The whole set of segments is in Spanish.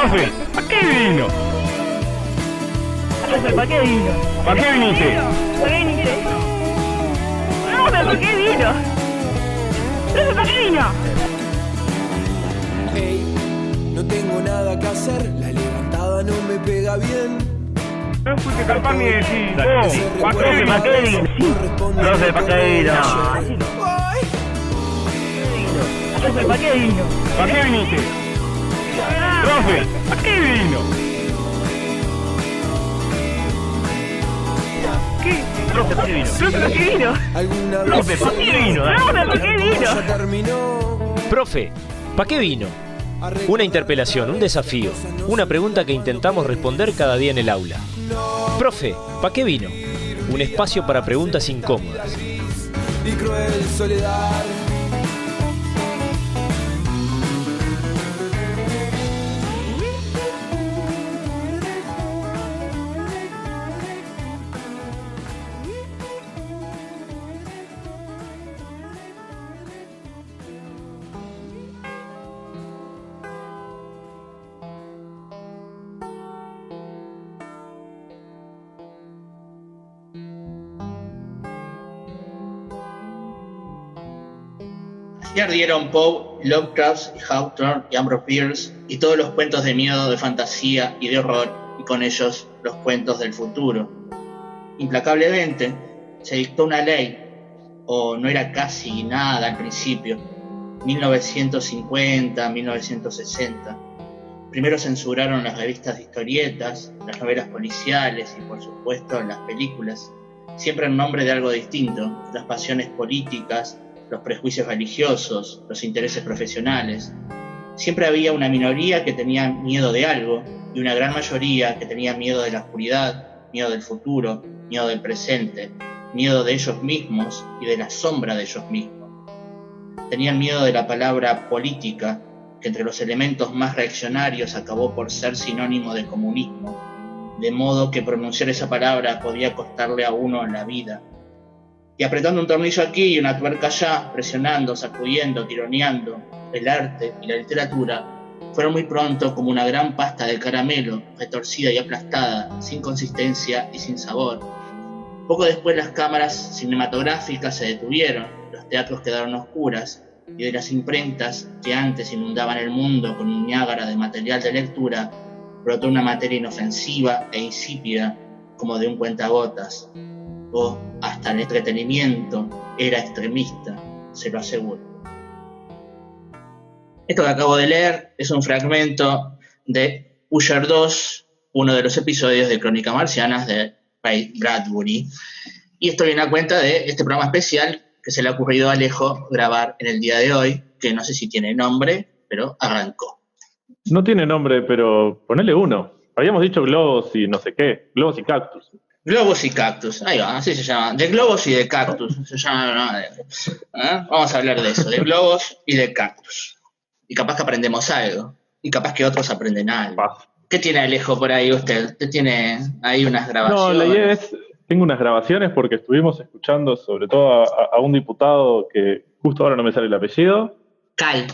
Profe, ¿a qué vino? Profe, ¿para qué vino? ¿Para qué viniste? ¿Para qué viniste? Profe, ¿para qué vino? Profe, ¿para qué vino? Hey, no tengo nada que hacer, la levantada no me pega bien. No fuiste capaz ni de decir, Profe, ¿para qué vino? Profe, ¿para qué vino? Profe, ¿para qué vino? ¿Para qué viniste? Profe, ¿a qué vino? ¿Qué? Profe, ¿para qué vino? Profe, ¿para qué vino? ¿Alguna Profe, ¿para qué vino? Profe, ¿para qué vino? ya terminó? Profe, ¿para qué vino? Una interpelación, un desafío, una pregunta que intentamos responder cada día en el aula. Profe, ¿para qué vino? Un espacio para preguntas incómodas. Y cruel soledad. Así ardieron Poe, Lovecraft, Hawthorne y Ambrose Bierce y todos los cuentos de miedo, de fantasía y de horror, y con ellos los cuentos del futuro. Implacablemente se dictó una ley, o no era casi nada al principio, 1950, 1960. Primero censuraron las revistas de historietas, las novelas policiales y por supuesto las películas, siempre en nombre de algo distinto, las pasiones políticas, los prejuicios religiosos, los intereses profesionales. Siempre había una minoría que tenía miedo de algo y una gran mayoría que tenía miedo de la oscuridad, miedo del futuro, miedo del presente, miedo de ellos mismos y de la sombra de ellos mismos. Tenían miedo de la palabra política, que entre los elementos más reaccionarios acabó por ser sinónimo de comunismo, de modo que pronunciar esa palabra podía costarle a uno la vida. Y apretando un tornillo aquí y una tuerca allá, presionando, sacudiendo, tironeando, el arte y la literatura fueron muy pronto como una gran pasta de caramelo, retorcida y aplastada, sin consistencia y sin sabor. Poco después las cámaras cinematográficas se detuvieron, los teatros quedaron a oscuras, y de las imprentas que antes inundaban el mundo con un Niágara de material de lectura, brotó una materia inofensiva e insípida como de un cuentagotas. O hasta el entretenimiento era extremista, se lo aseguro. Esto que acabo de leer es un fragmento de Usher 2, uno de los episodios de Crónicas Marcianas de Ray Bradbury, y esto viene a cuenta de este programa especial que se le ha ocurrido a Alejo grabar en el día de hoy, que no sé si tiene nombre, pero arrancó. No tiene nombre, pero ponele uno. Habíamos dicho globos y no sé qué, globos y cactus. Globos y cactus, ahí va, así se llama. De globos y de cactus, se llama. Vamos a hablar de eso, de globos y de cactus. Y capaz que aprendemos algo, y capaz que otros aprenden algo. ¿Qué tiene Alejo por ahí usted? ¿Usted tiene ahí unas grabaciones? No, la idea es, tengo unas grabaciones porque estuvimos escuchando sobre todo a un diputado que justo ahora no me sale el apellido. Cal,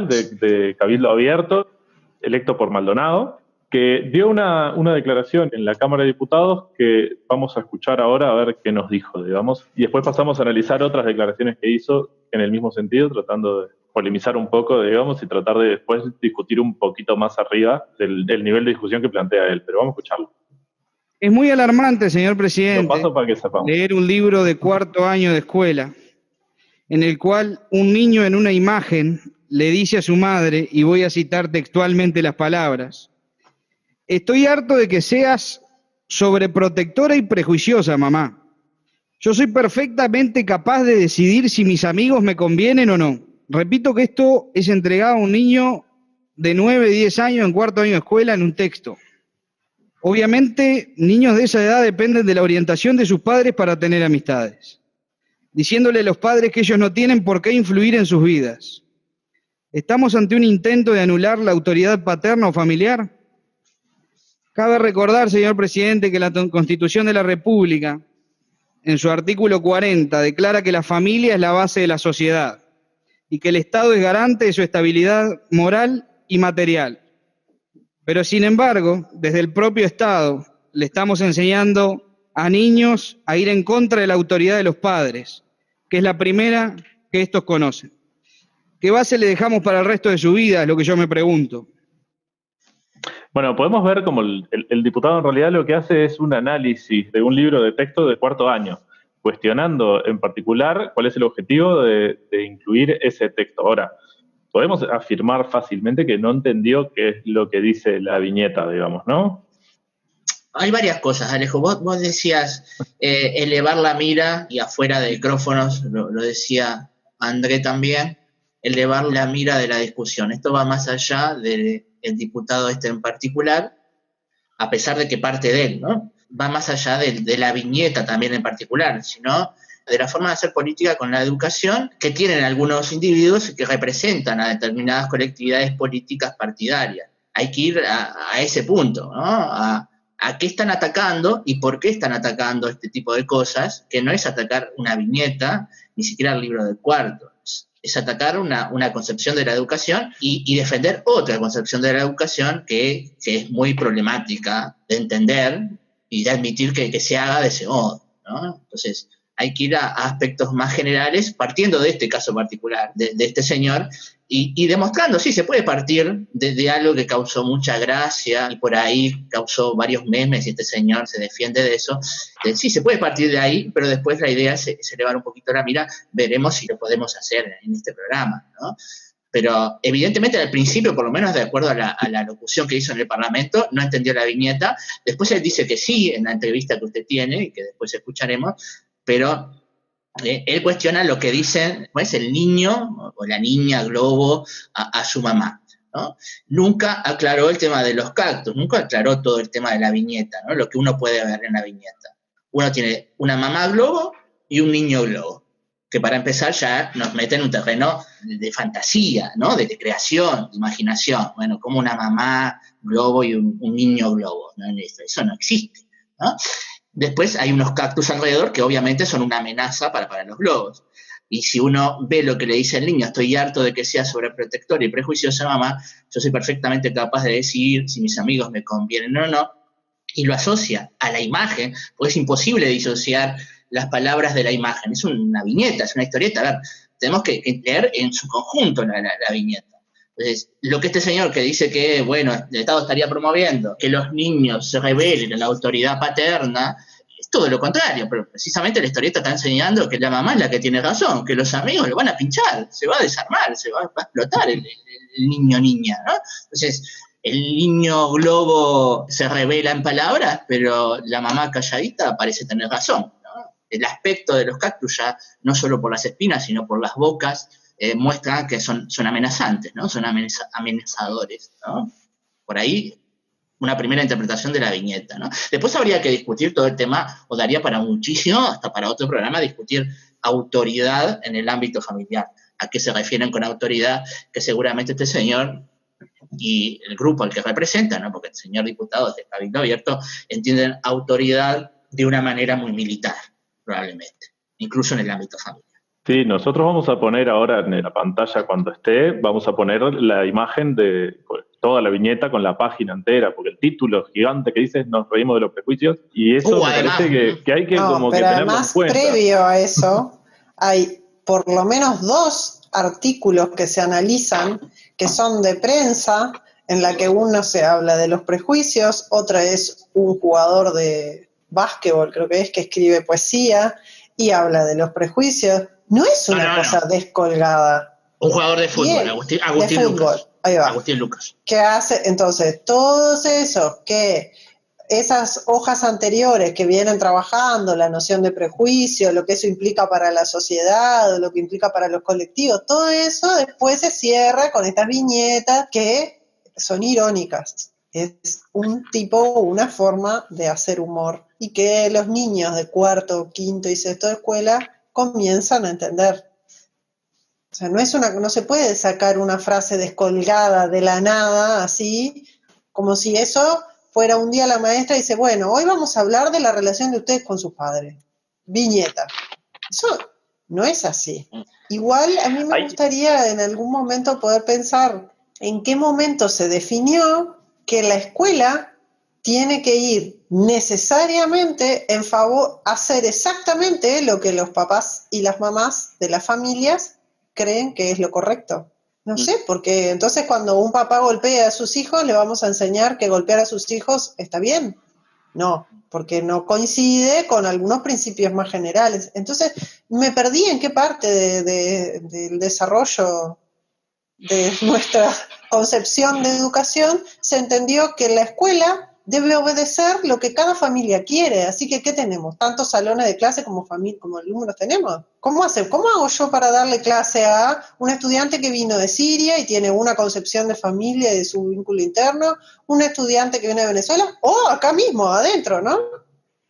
de Cabildo Abierto, electo por Maldonado, que dio una declaración en la Cámara de Diputados que vamos a escuchar ahora a ver qué nos dijo, digamos. Y después pasamos a analizar otras declaraciones que hizo en el mismo sentido, tratando de polemizar un poco, digamos, y tratar de después discutir un poquito más arriba del nivel de discusión que plantea él. Pero vamos a escucharlo. Es muy alarmante, señor presidente, Lo paso para que sepamos. leer un libro de cuarto año de escuela, en el cual un niño en una imagen le dice a su madre, y voy a citar textualmente las palabras: estoy harto de que seas sobreprotectora y prejuiciosa, mamá. Yo soy perfectamente capaz de decidir si mis amigos me convienen o no. Repito que esto es entregado a un niño de 9, 10 años en cuarto año de escuela en un texto. Obviamente, niños de esa edad dependen de la orientación de sus padres para tener amistades, diciéndole a los padres que ellos no tienen por qué influir en sus vidas. ¿Estamos ante un intento de anular la autoridad paterna o familiar? Cabe recordar, señor presidente, que la Constitución de la República, en su artículo 40, declara que la familia es la base de la sociedad y que el Estado es garante de su estabilidad moral y material. Pero sin embargo, desde el propio Estado le estamos enseñando a niños a ir en contra de la autoridad de los padres, que es la primera que estos conocen. ¿Qué base le dejamos para el resto de su vida? Es lo que yo me pregunto. Bueno, podemos ver como el diputado en realidad lo que hace es un análisis de un libro de texto de cuarto año, cuestionando en particular cuál es el objetivo de incluir ese texto. Ahora, podemos afirmar fácilmente que no entendió qué es lo que dice la viñeta, digamos, ¿no? Hay varias cosas, Alejo. Vos decías elevar la mira, y afuera de micrófonos lo decía André también, elevar la mira de la discusión. Esto va más allá del diputado este en particular, a pesar de que parte de él, ¿no? Va más allá de la viñeta también en particular, sino de la forma de hacer política con la educación que tienen algunos individuos que representan a determinadas colectividades políticas partidarias. Hay que ir a ese punto, ¿no? A qué están atacando y por qué están atacando este tipo de cosas, que no es atacar una viñeta, ni siquiera el libro del cuarto. Es atacar una concepción de la educación y defender otra concepción de la educación que es muy problemática de entender y de admitir que se haga de ese modo, ¿no? Entonces, hay que ir a aspectos más generales, partiendo de este caso particular, de este señor, y demostrando, sí, se puede partir de algo que causó mucha gracia, y por ahí causó varios memes, y este señor se defiende de eso. Sí, se puede partir de ahí, pero después la idea es elevar un poquito la mira, veremos si lo podemos hacer en este programa, ¿no? Pero evidentemente al principio, por lo menos de acuerdo a la locución que hizo en el Parlamento, no entendió la viñeta. Después él dice que sí, en la entrevista que usted tiene, y que después escucharemos, pero él cuestiona lo que dicen, pues, el niño o la niña globo a su mamá, ¿no? Nunca aclaró el tema de los cactus, nunca aclaró todo el tema de la viñeta, ¿no? Lo que uno puede ver en la viñeta. Uno tiene una mamá globo y un niño globo, que para empezar ya nos mete en un terreno de fantasía, ¿no? De creación, de imaginación. Bueno, como una mamá globo y un niño globo, ¿no? Eso no existe, ¿no? Después hay unos cactus alrededor que obviamente son una amenaza para los globos. Y si uno ve lo que le dice el niño, estoy harto de que sea sobreprotector y prejuiciosa mamá, yo soy perfectamente capaz de decidir si mis amigos me convienen o no, y lo asocia a la imagen, porque es imposible disociar las palabras de la imagen. Es una viñeta, es una historieta. A ver, tenemos que leer en su conjunto la viñeta. Entonces, lo que este señor que dice que, bueno, el Estado estaría promoviendo que los niños se rebelen a la autoridad paterna, es todo lo contrario, pero precisamente la historieta está enseñando que la mamá es la que tiene razón, que los amigos lo van a pinchar, se va a desarmar, se va a explotar el niño niña, ¿no? Entonces, el niño globo se revela en palabras, pero la mamá calladita parece tener razón, ¿no? El aspecto de los cactus ya, no solo por las espinas, sino por las bocas, muestra que son amenazantes, ¿no? Son amenazadores, ¿no? Por ahí, una primera interpretación de la viñeta, ¿no? Después habría que discutir todo el tema, o daría para muchísimo, hasta para otro programa, discutir autoridad en el ámbito familiar. ¿A qué se refieren con autoridad? Que seguramente este señor y el grupo al que representa, ¿no? Porque el señor diputado de Cabildo Abierto entienden autoridad de una manera muy militar, probablemente, incluso en el ámbito familiar. Sí, nosotros vamos a poner ahora en la pantalla, cuando esté, vamos a poner la imagen de toda la viñeta con la página entera, porque el título gigante que dice nos reímos de los prejuicios, y eso me parece que hay que como que tenerlo en cuenta. Previo a eso, hay por lo menos 2 artículos que se analizan, que son de prensa, en la que uno se habla de los prejuicios, otra es un jugador de básquetbol, creo que escribe poesía, y habla de los prejuicios. No es una cosa descolgada. Un jugador de fútbol, Agustín Lucas. Ahí va. Agustín Lucas. ¿Qué hace? Entonces, todos esos que esas hojas anteriores que vienen trabajando, la noción de prejuicio, lo que eso implica para la sociedad, lo que implica para los colectivos, todo eso después se cierra con estas viñetas que son irónicas. Es una forma de hacer humor y que los niños de 4., 5. y 6. de escuela comienzan a entender. O sea, no se puede sacar una frase descolgada de la nada, así, como si eso fuera un día la maestra y dice, bueno, hoy vamos a hablar de la relación de ustedes con sus padres. Viñeta. Eso no es así. Igual a mí me gustaría en algún momento poder pensar en qué momento se definió que la escuela tiene que ir necesariamente en favor, hacer exactamente lo que los papás y las mamás de las familias creen que es lo correcto. No sé, porque entonces cuando un papá golpea a sus hijos, ¿le vamos a enseñar que golpear a sus hijos está bien? No, porque no coincide con algunos principios más generales. Entonces, me perdí en qué parte del desarrollo de nuestra concepción de educación se entendió que la escuela debe obedecer lo que cada familia quiere. Así que, ¿qué tenemos? ¿Tantos salones de clase como alumnos tenemos? ¿Cómo hago yo para darle clase a un estudiante que vino de Siria y tiene una concepción de familia y de su vínculo interno? ¿Un estudiante que viene de Venezuela? O acá mismo, adentro, ¿no?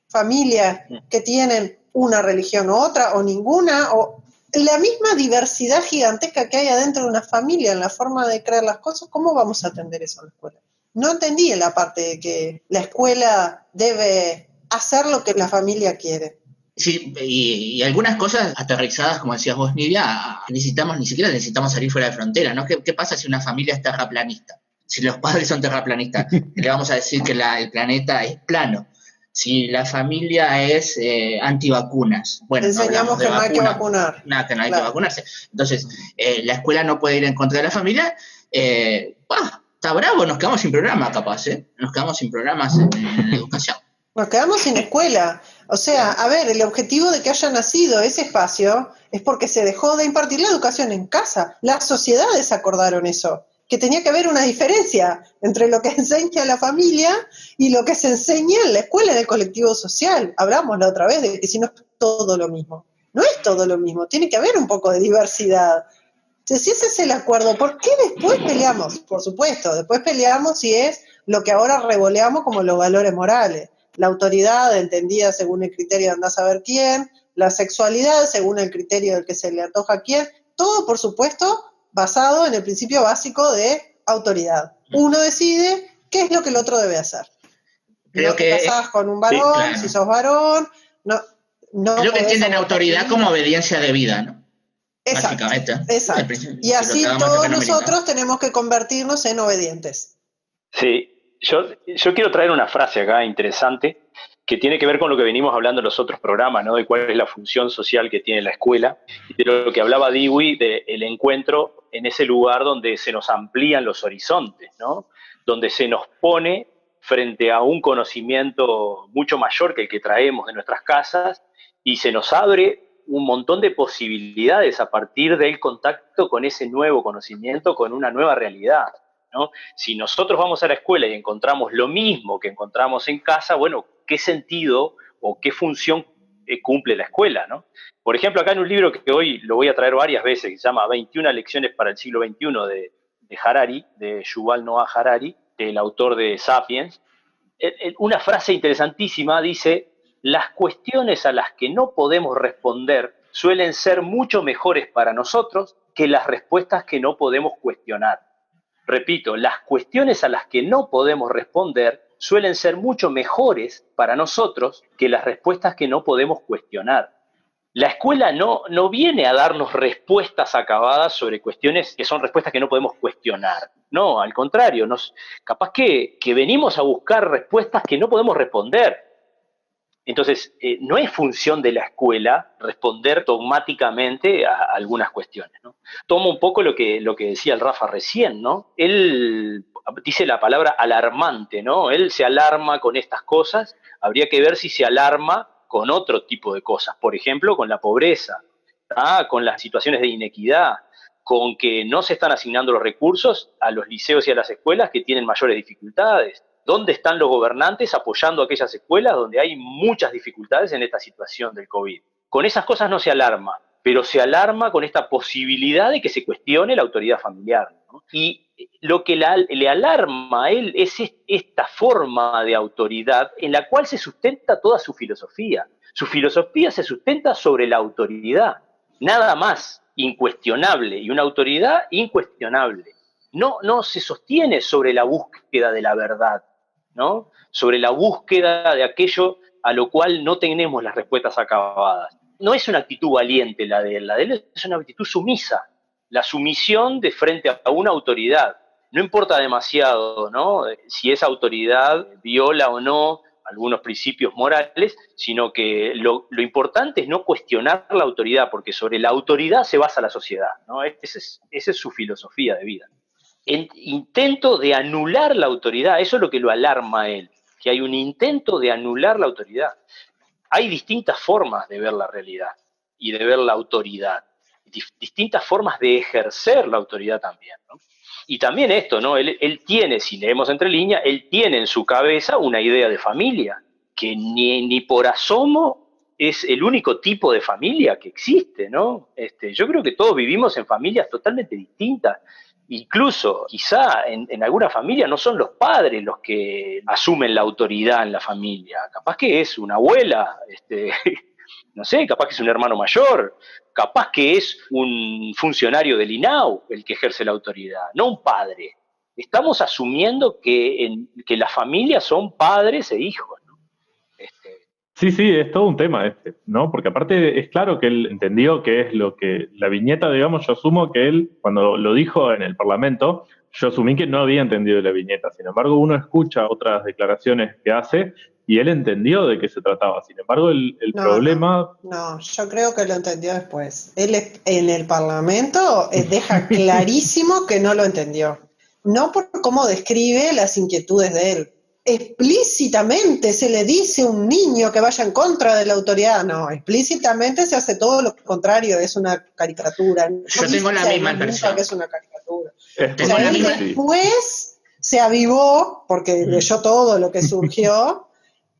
Familias que tienen una religión u otra, o ninguna, o la misma diversidad gigantesca que hay adentro de una familia en la forma de creer las cosas. ¿Cómo vamos a atender eso en la escuela? No entendí la parte de que la escuela debe hacer lo que la familia quiere. Sí, y algunas cosas aterrizadas, como decías vos, Nidia, ni siquiera necesitamos salir fuera de frontera, ¿no? ¿Qué pasa si una familia es terraplanista? Si los padres son terraplanistas, le vamos a decir que el planeta es plano. Si la familia es antivacunas, bueno, enseñamos que no hay que vacunar. Nada, que no hay que vacunarse. Entonces, la escuela no puede ir en contra de la familia. Está bravo, nos quedamos sin programa, capaz, ¿eh? Nos quedamos sin programas en educación. Nos quedamos sin escuela. O sea, a ver, el objetivo de que haya nacido ese espacio es porque se dejó de impartir la educación en casa. Las sociedades acordaron eso, que tenía que haber una diferencia entre lo que enseña la familia y lo que se enseña en la escuela, en el colectivo social. Hablamos la otra vez de que si no es todo lo mismo. No es todo lo mismo, tiene que haber un poco de diversidad. Entonces, si ese es el acuerdo, ¿por qué después peleamos? Por supuesto, después peleamos si es lo que ahora revoleamos como los valores morales. La autoridad entendida según el criterio de andar a saber quién, la sexualidad según el criterio del que se le antoja a quién, todo, por supuesto, basado en el principio básico de autoridad. Uno decide qué es lo que el otro debe hacer. Creo no te casás con un varón, sí, claro. Si sos varón, no creo que entienden autoridad como obediencia de vida, ¿no? Exacto. Y así todos nosotros tenemos que convertirnos en obedientes. Sí, yo quiero traer una frase acá interesante que tiene que ver con lo que venimos hablando en los otros programas, ¿no? De cuál es la función social que tiene la escuela, y de lo que hablaba Dewey del encuentro en ese lugar donde se nos amplían los horizontes, ¿no? Donde se nos pone frente a un conocimiento mucho mayor que el que traemos de nuestras casas y se nos abre un montón de posibilidades a partir del contacto con ese nuevo conocimiento, con una nueva realidad, ¿no? Si nosotros vamos a la escuela y encontramos lo mismo que encontramos en casa, bueno, ¿qué sentido o qué función cumple la escuela, ¿no? Por ejemplo, acá en un libro que hoy lo voy a traer varias veces, que se llama 21 lecciones para el siglo XXI de Harari, de Yuval Noah Harari, el autor de Sapiens, una frase interesantísima dice: las cuestiones a las que no podemos responder suelen ser mucho mejores para nosotros que las respuestas que no podemos cuestionar. Repito, las cuestiones a las que no podemos responder suelen ser mucho mejores para nosotros que las respuestas que no podemos cuestionar. La escuela no viene a darnos respuestas acabadas sobre cuestiones que son respuestas que no podemos cuestionar. No, al contrario, capaz que venimos a buscar respuestas que no podemos responder. Entonces, no es función de la escuela responder dogmáticamente a algunas cuestiones, ¿no? Tomo un poco lo que decía el Rafa recién, ¿no? Él dice la palabra alarmante, ¿no? Él se alarma con estas cosas, habría que ver si se alarma con otro tipo de cosas, por ejemplo, con la pobreza, con las situaciones de inequidad, con que no se están asignando los recursos a los liceos y a las escuelas que tienen mayores dificultades. ¿Dónde están los gobernantes apoyando a aquellas escuelas donde hay muchas dificultades en esta situación del COVID? Con esas cosas no se alarma, pero se alarma con esta posibilidad de que se cuestione la autoridad familiar, ¿no? Y lo que le alarma a él es esta forma de autoridad en la cual se sustenta toda su filosofía. Su filosofía se sustenta sobre la autoridad, nada más, incuestionable, y una autoridad incuestionable. No se sostiene sobre la búsqueda de la verdad, ¿no? Sobre la búsqueda de aquello a lo cual no tenemos las respuestas acabadas. No es una actitud valiente la de él es una actitud sumisa, la sumisión de frente a una autoridad. no importa demasiado, ¿no?, si esa autoridad viola o no algunos principios morales, sino que lo importante es no cuestionar la autoridad, porque sobre la autoridad se basa la sociedad, ¿no? Esa es su filosofía de vida. El intento de anular la autoridad, eso es lo que lo alarma a él, que hay un intento de anular la autoridad. Hay distintas formas de ver la realidad y de ver la autoridad, distintas formas de ejercer la autoridad también, ¿no? Y también esto, ¿no? Él tiene, si leemos entre líneas, él tiene en su cabeza una idea de familia, que ni por asomo es el único tipo de familia que existe, ¿no? Yo creo que todos vivimos en familias totalmente distintas. Incluso, quizá en alguna familia no son los padres los que asumen la autoridad en la familia. Capaz que es una abuela, no sé, capaz que es un hermano mayor, capaz que es un funcionario del INAU el que ejerce la autoridad, no un padre. Estamos asumiendo que las familias son padres e hijos, ¿no? Sí, es todo un tema ¿no? Porque aparte es claro que él entendió que es lo que la viñeta, digamos, yo asumo que él, cuando lo dijo en el Parlamento, yo asumí que no había entendido la viñeta. Sin embargo, uno escucha otras declaraciones que hace y él entendió de qué se trataba. Sin embargo, el problema... No, yo creo que lo entendió después. Él en el Parlamento deja clarísimo que no lo entendió. No por cómo describe las inquietudes de él. Explícitamente se le dice a un niño que vaya en contra de la autoridad. No, explícitamente se hace todo lo contrario, es una caricatura. Yo tengo la misma impresión. Que es una caricatura. Tengo la misma. Después se avivó, porque leyó todo lo que surgió,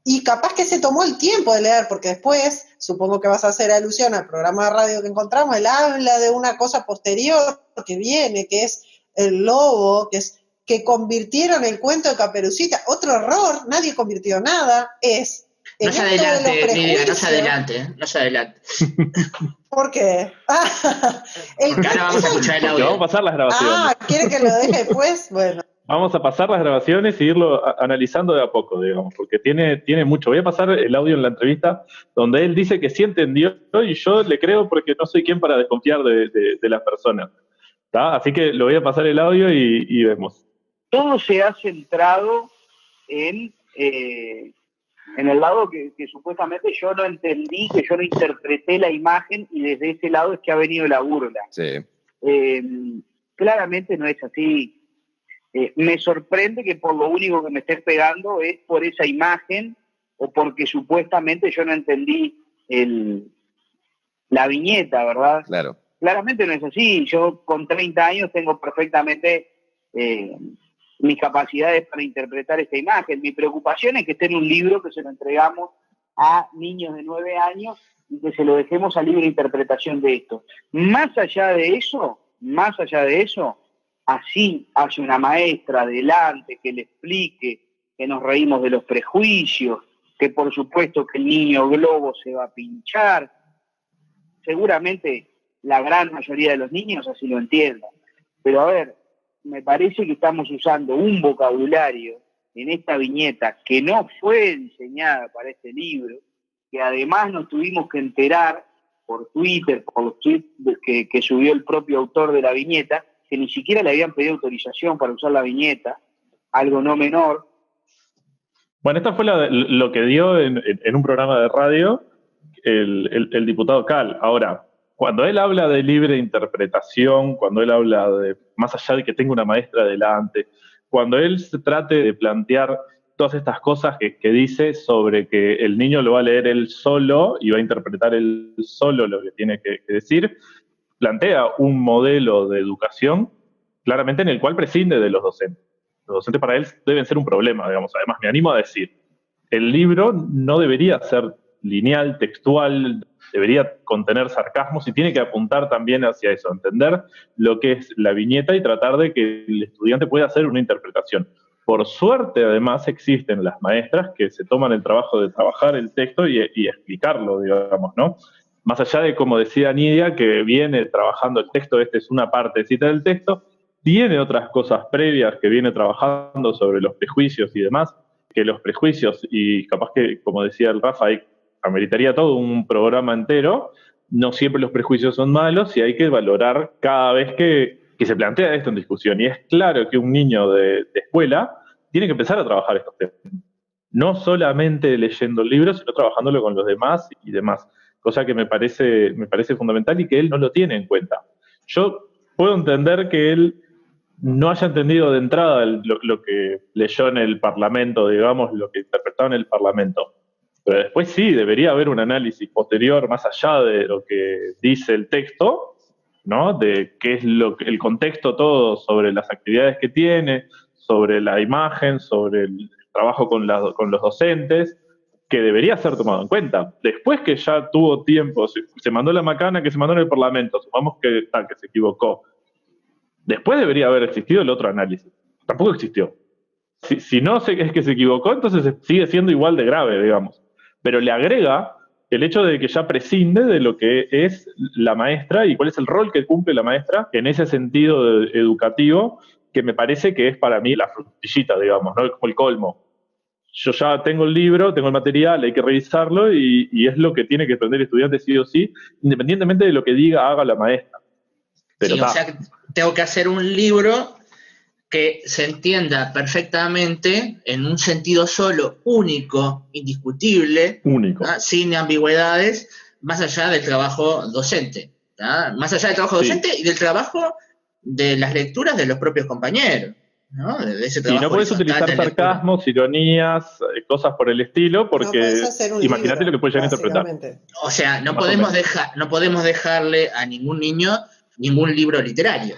y capaz que se tomó el tiempo de leer, porque después, supongo que vas a hacer alusión al programa de radio que encontramos, él habla de una cosa posterior que viene, que es el lobo, que convirtieron el cuento de Caperucita. Otro error, nadie convirtió nada, es... No se adelante, Nidia, no se adelante. ¿Por qué? Porque ahora vamos a escuchar el audio. Vamos a pasar las grabaciones. ¿Quiere que lo deje después? Bueno. Vamos a pasar las grabaciones y irlo analizando de a poco, digamos, porque tiene mucho. Voy a pasar el audio en la entrevista donde él dice que sí entendió y yo le creo porque no soy quien para desconfiar de las personas. ¿Tá? Así que lo voy a pasar el audio y vemos. Todo se ha centrado en el lado que supuestamente yo no entendí, que yo no interpreté la imagen, y desde ese lado es que ha venido la burla. Sí. Claramente no es así. Me sorprende que por lo único que me estés pegando es por esa imagen o porque supuestamente yo no entendí la viñeta, ¿verdad? Claro. Claramente no es así. Yo con 30 años tengo perfectamente mis capacidades para interpretar esta imagen. Mi preocupación es que esté en un libro que se lo entregamos a niños de 9 años y que se lo dejemos a libre interpretación de esto. Más allá de eso, así hace una maestra adelante que le explique que nos reímos de los prejuicios, que por supuesto que el niño globo se va a pinchar. Seguramente la gran mayoría de los niños así lo entiendan. Pero a ver, me parece que estamos usando un vocabulario en esta viñeta que no fue diseñada para este libro, que además nos tuvimos que enterar por Twitter, por los tweets que subió el propio autor de la viñeta, que ni siquiera le habían pedido autorización para usar la viñeta, algo no menor. Bueno, esta fue lo que dio en un programa de radio el diputado Cal. Ahora, cuando él habla de libre interpretación, cuando él habla de, más allá de que tenga una maestra delante, cuando él se trate de plantear todas estas cosas que dice sobre que el niño lo va a leer él solo y va a interpretar él solo lo que tiene que decir, plantea un modelo de educación claramente en el cual prescinde de los docentes. Los docentes para él deben ser un problema, digamos. Además, me animo a decir, el libro no debería ser lineal, textual, debería contener sarcasmos y tiene que apuntar también hacia eso, entender lo que es la viñeta y tratar de que el estudiante pueda hacer una interpretación. Por suerte, además, existen las maestras que se toman el trabajo de trabajar el texto y explicarlo, digamos, ¿no? Más allá de, como decía Nidia, que viene trabajando el texto, es una partecita del texto, tiene otras cosas previas que viene trabajando sobre los prejuicios y demás, que los prejuicios, y capaz que, como decía el Rafa, ameritaría todo un programa entero, no siempre los prejuicios son malos y hay que valorar cada vez que que se plantea esto en discusión. Y es claro que un niño de escuela tiene que empezar a trabajar estos temas. No solamente leyendo el libro, sino trabajándolo con los demás y demás. Cosa que me parece fundamental y que él no lo tiene en cuenta. Yo puedo entender que él no haya entendido de entrada lo que leyó en el Parlamento, digamos, lo que interpretaba en el Parlamento. Pero después sí, debería haber un análisis posterior, más allá de lo que dice el texto, ¿no? De qué es el contexto todo sobre las actividades que tiene, sobre la imagen, sobre el trabajo con los docentes, que debería ser tomado en cuenta. Después que ya tuvo tiempo, se mandó la macana que se mandó en el Parlamento, supongamos que se equivocó. Después debería haber existido el otro análisis. Tampoco existió. Si no es que se equivocó, entonces sigue siendo igual de grave, digamos. Pero le agrega el hecho de que ya prescinde de lo que es la maestra y cuál es el rol que cumple la maestra en ese sentido educativo, que me parece que es para mí la frutillita, digamos, ¿no? Como el colmo. Yo ya tengo el libro, tengo el material, hay que revisarlo y es lo que tiene que aprender el estudiante sí o sí, independientemente de lo que haga la maestra. Pero sí, o sea, tengo que hacer un libro que se entienda perfectamente en un sentido solo, único, indiscutible, único, sin ambigüedades, más allá del trabajo docente, ¿no? Más allá del trabajo docente y del trabajo de las lecturas de los propios compañeros, ¿no? De ese trabajo. Y no puedes utilizar sarcasmos, ironías, cosas por el estilo, porque no imagínate lo que puedes llegar a interpretar. O sea, no podemos dejarle a ningún niño ningún libro literario.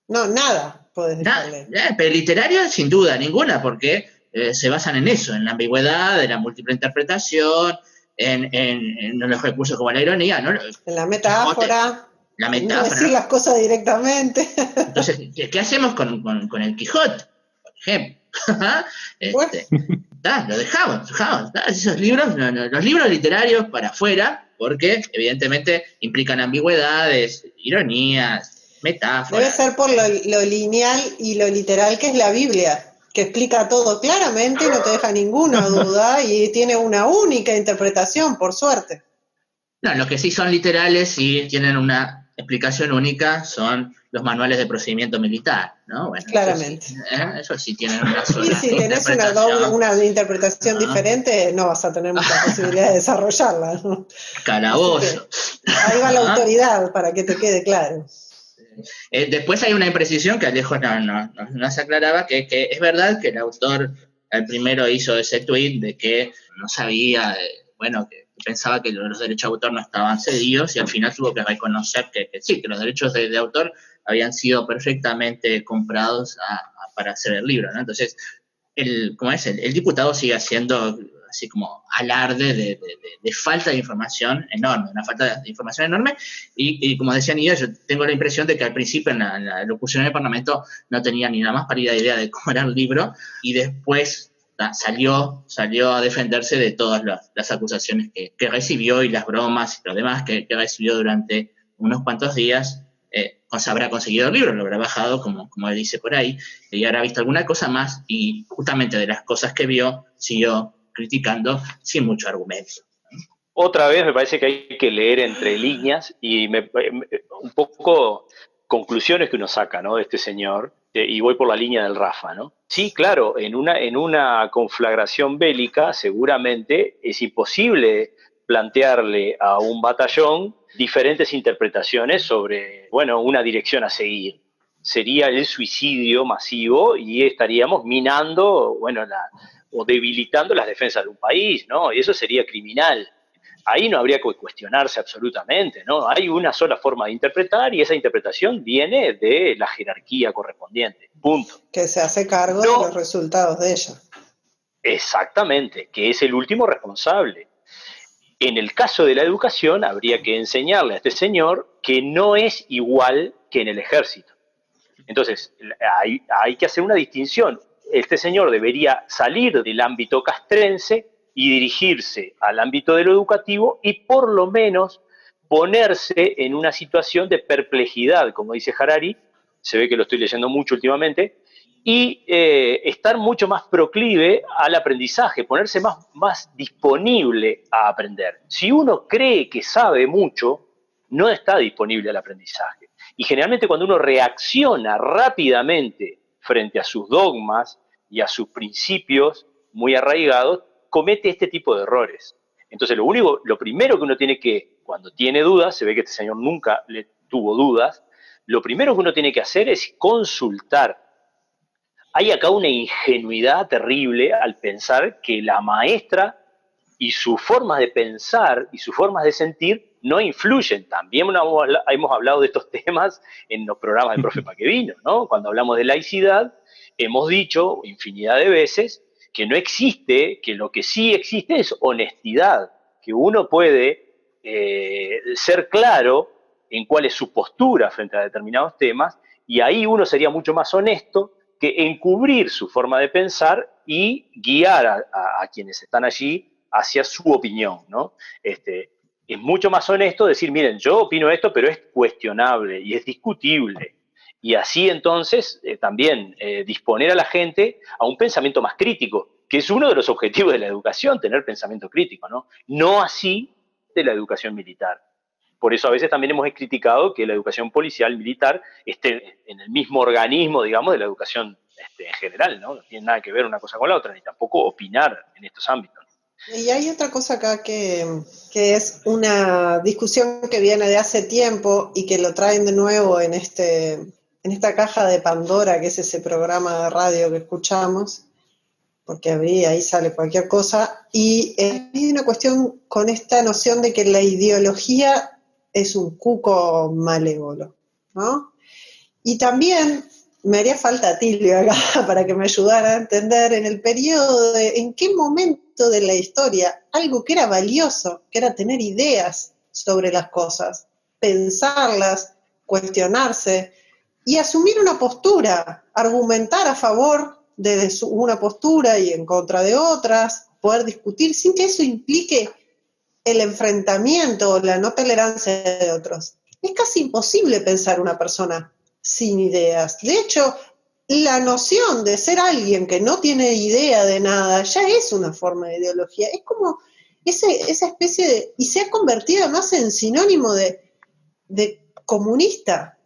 No, nada podés dejarle. Pero literario, sin duda, ninguna, porque se basan en eso, en la ambigüedad, en la múltiple interpretación, en los recursos como la ironía, ¿no? En la metáfora. La metáfora. No decir las cosas directamente. Entonces, ¿qué hacemos con el Quijote, por ejemplo? Lo dejamos. Esos libros, los libros literarios para afuera, porque evidentemente implican ambigüedades, ironías, metáforas. Debe ser por lo lineal y lo literal que es la Biblia, que explica todo claramente y no te deja ninguna duda y tiene una única interpretación, por suerte. No, los que sí son literales y tienen una explicación única son los manuales de procedimiento militar, ¿no? Bueno, claramente. Eso sí tienen una sola y si tenés una interpretación diferente, no vas a tener mucha posibilidad de desarrollarla, ¿no? Calabozo. Ahí va la autoridad, para que te quede claro. Después hay una imprecisión que Alejo no se aclaraba, que es verdad que el autor, el primero hizo ese tuit de que no sabía, que pensaba que los derechos de autor no estaban cedidos y al final tuvo que reconocer que sí, que los derechos de autor habían sido perfectamente comprados para hacer el libro, ¿no? Entonces, el diputado sigue haciendo así como alarde de falta de información enorme, una falta de información enorme, y como decía Nidia, yo tengo la impresión de que al principio en la locución en el Parlamento no tenía ni la más pálida idea de cómo era el libro, y después salió a defenderse de todas las acusaciones que recibió y las bromas y lo demás que recibió durante unos cuantos días. Habrá conseguido el libro, lo habrá bajado, como él dice por ahí, y habrá visto alguna cosa más, y justamente de las cosas que vio, siguió criticando sin mucho argumento. Otra vez me parece que hay que leer entre líneas y un poco conclusiones que uno saca, ¿no?, de este señor, y voy por la línea del Rafa, ¿no? Sí, claro, en una conflagración bélica seguramente es imposible plantearle a un batallón diferentes interpretaciones sobre, una dirección a seguir. Sería el suicidio masivo y estaríamos minando, o debilitando las defensas de un país, ¿no? Y eso sería criminal. Ahí no habría que cuestionarse absolutamente, ¿no? Hay una sola forma de interpretar y esa interpretación viene de la jerarquía correspondiente. Punto. Que se hace cargo de los resultados de ella. Exactamente, que es el último responsable. En el caso de la educación, habría que enseñarle a este señor que no es igual que en el ejército. Entonces, hay que hacer una distinción. Este señor debería salir del ámbito castrense y dirigirse al ámbito de lo educativo y por lo menos ponerse en una situación de perplejidad, como dice Harari, se ve que lo estoy leyendo mucho últimamente, y estar mucho más proclive al aprendizaje, ponerse más disponible a aprender. Si uno cree que sabe mucho, no está disponible al aprendizaje. Y generalmente cuando uno reacciona rápidamente frente a sus dogmas y a sus principios muy arraigados, comete este tipo de errores. Entonces lo primero que uno tiene que, cuando tiene dudas, se ve que este señor nunca le tuvo dudas, lo primero que uno tiene que hacer es consultar. Hay acá una ingenuidad terrible al pensar que la maestra y sus formas de pensar y sus formas de sentir no influyen. También hemos hablado de estos temas en los programas del profe Paquevino, ¿no? Cuando hablamos de laicidad, hemos dicho infinidad de veces que no existe, que lo que sí existe es honestidad, que uno puede ser claro en cuál es su postura frente a determinados temas, y ahí uno sería mucho más honesto que encubrir su forma de pensar y guiar a quienes están allí hacia su opinión, ¿no? Es mucho más honesto decir, miren, yo opino esto, pero es cuestionable y es discutible. Y así entonces también disponer a la gente a un pensamiento más crítico, que es uno de los objetivos de la educación, tener pensamiento crítico, ¿no? No así de la educación militar. Por eso a veces también hemos criticado que la educación policial militar esté en el mismo organismo, digamos, de la educación en general, ¿no? No tiene nada que ver una cosa con la otra, ni tampoco opinar en estos ámbitos. Y hay otra cosa acá que es una discusión que viene de hace tiempo y que lo traen de nuevo en esta caja de Pandora, que es ese programa de radio que escuchamos, porque ahí sale cualquier cosa, y hay una cuestión con esta noción de que la ideología es un cuco malévolo, ¿no? Y también me haría falta Tilio acá para que me ayudara a entender en el periodo de en qué momento de la historia algo que era valioso, que era tener ideas sobre las cosas, pensarlas, cuestionarse y asumir una postura, argumentar a favor de una postura y en contra de otras, poder discutir sin que eso implique el enfrentamiento o la no tolerancia de otros. Es casi imposible pensar una persona sin ideas. De hecho, la noción de ser alguien que no tiene idea de nada ya es una forma de ideología. Es como esa especie de... Y se ha convertido además en sinónimo de comunista.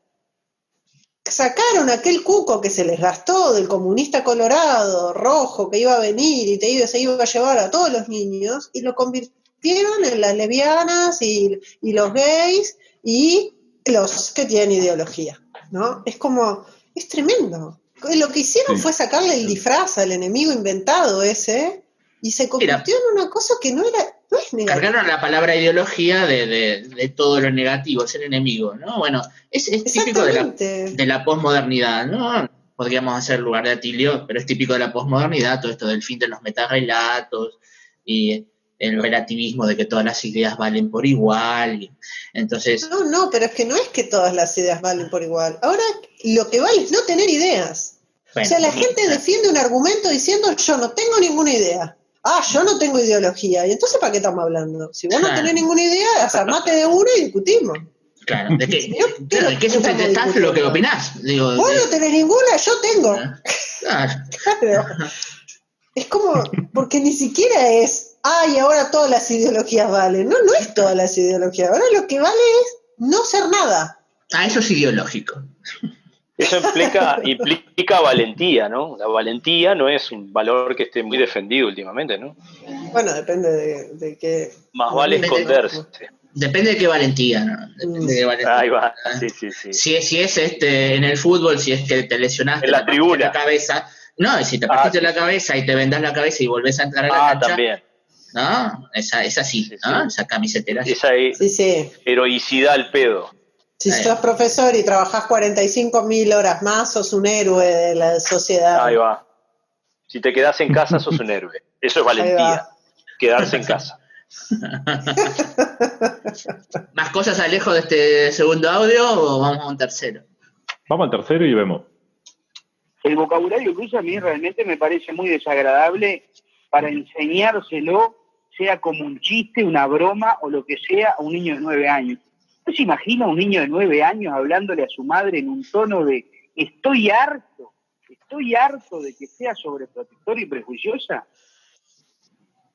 Sacaron aquel cuco que se les gastó del comunista colorado, rojo, que iba a venir y se iba a llevar a todos los niños, y lo convirtieron en las lesbianas y los gays y los que tienen ideología, ¿no? Es tremendo. Lo que hicieron fue sacarle el disfraz al enemigo inventado ese y se convirtió en una cosa que no es negativa. Cargaron la palabra ideología de todo lo negativo, ser enemigo, ¿no? Bueno, es típico de la posmodernidad, ¿no? Podríamos hacer lugar de Atilio, pero es típico de la posmodernidad, todo esto del fin de los metarrelatos y el relativismo de que todas las ideas valen por igual. Entonces... No, pero es que no es que todas las ideas valen por igual. Ahora lo que vale es no tener ideas. Bueno, o sea, la gente defiende un argumento diciendo yo no tengo ninguna idea. Yo no tengo ideología. ¿Y entonces para qué estamos hablando? Si vos no tenés ninguna idea, armate de uno y discutimos. Claro, ¿de qué sustentás lo que opinás? Digo, vos no tenés ninguna, yo tengo. Claro. Es como, porque ni siquiera es y ahora todas las ideologías valen. No es todas las ideologías. Ahora lo que vale es no ser nada. Eso es ideológico. Eso implica valentía, ¿no? La valentía no es un valor que esté muy defendido últimamente, ¿no? Bueno, depende de qué... Más vale esconderse. Depende de qué valentía, ¿no? Depende de valentía. Ahí va, sí. Si es en el fútbol, si es que te lesionaste en la tribuna. La cabeza... No, si te partiste la cabeza y te vendás la cabeza y volvés a entrar a la cancha... también. ¿No? Esa sí, ¿no? Esa camisetera. Esa heroicidad al pedo. Si sos profesor y trabajás 45.000 horas más, sos un héroe de la sociedad. Ahí va. Si te quedás en casa, sos un héroe. Eso es valentía. Quedarse en casa. ¿Más cosas Alejo de este segundo audio o vamos a un tercero? Vamos al tercero y vemos. El vocabulario que usa a mí realmente me parece muy desagradable para enseñárselo, sea como un chiste, una broma o lo que sea, a un niño de 9 años. ¿No se imagina un niño de 9 años hablándole a su madre en un tono de estoy harto de que sea sobreprotectora y prejuiciosa?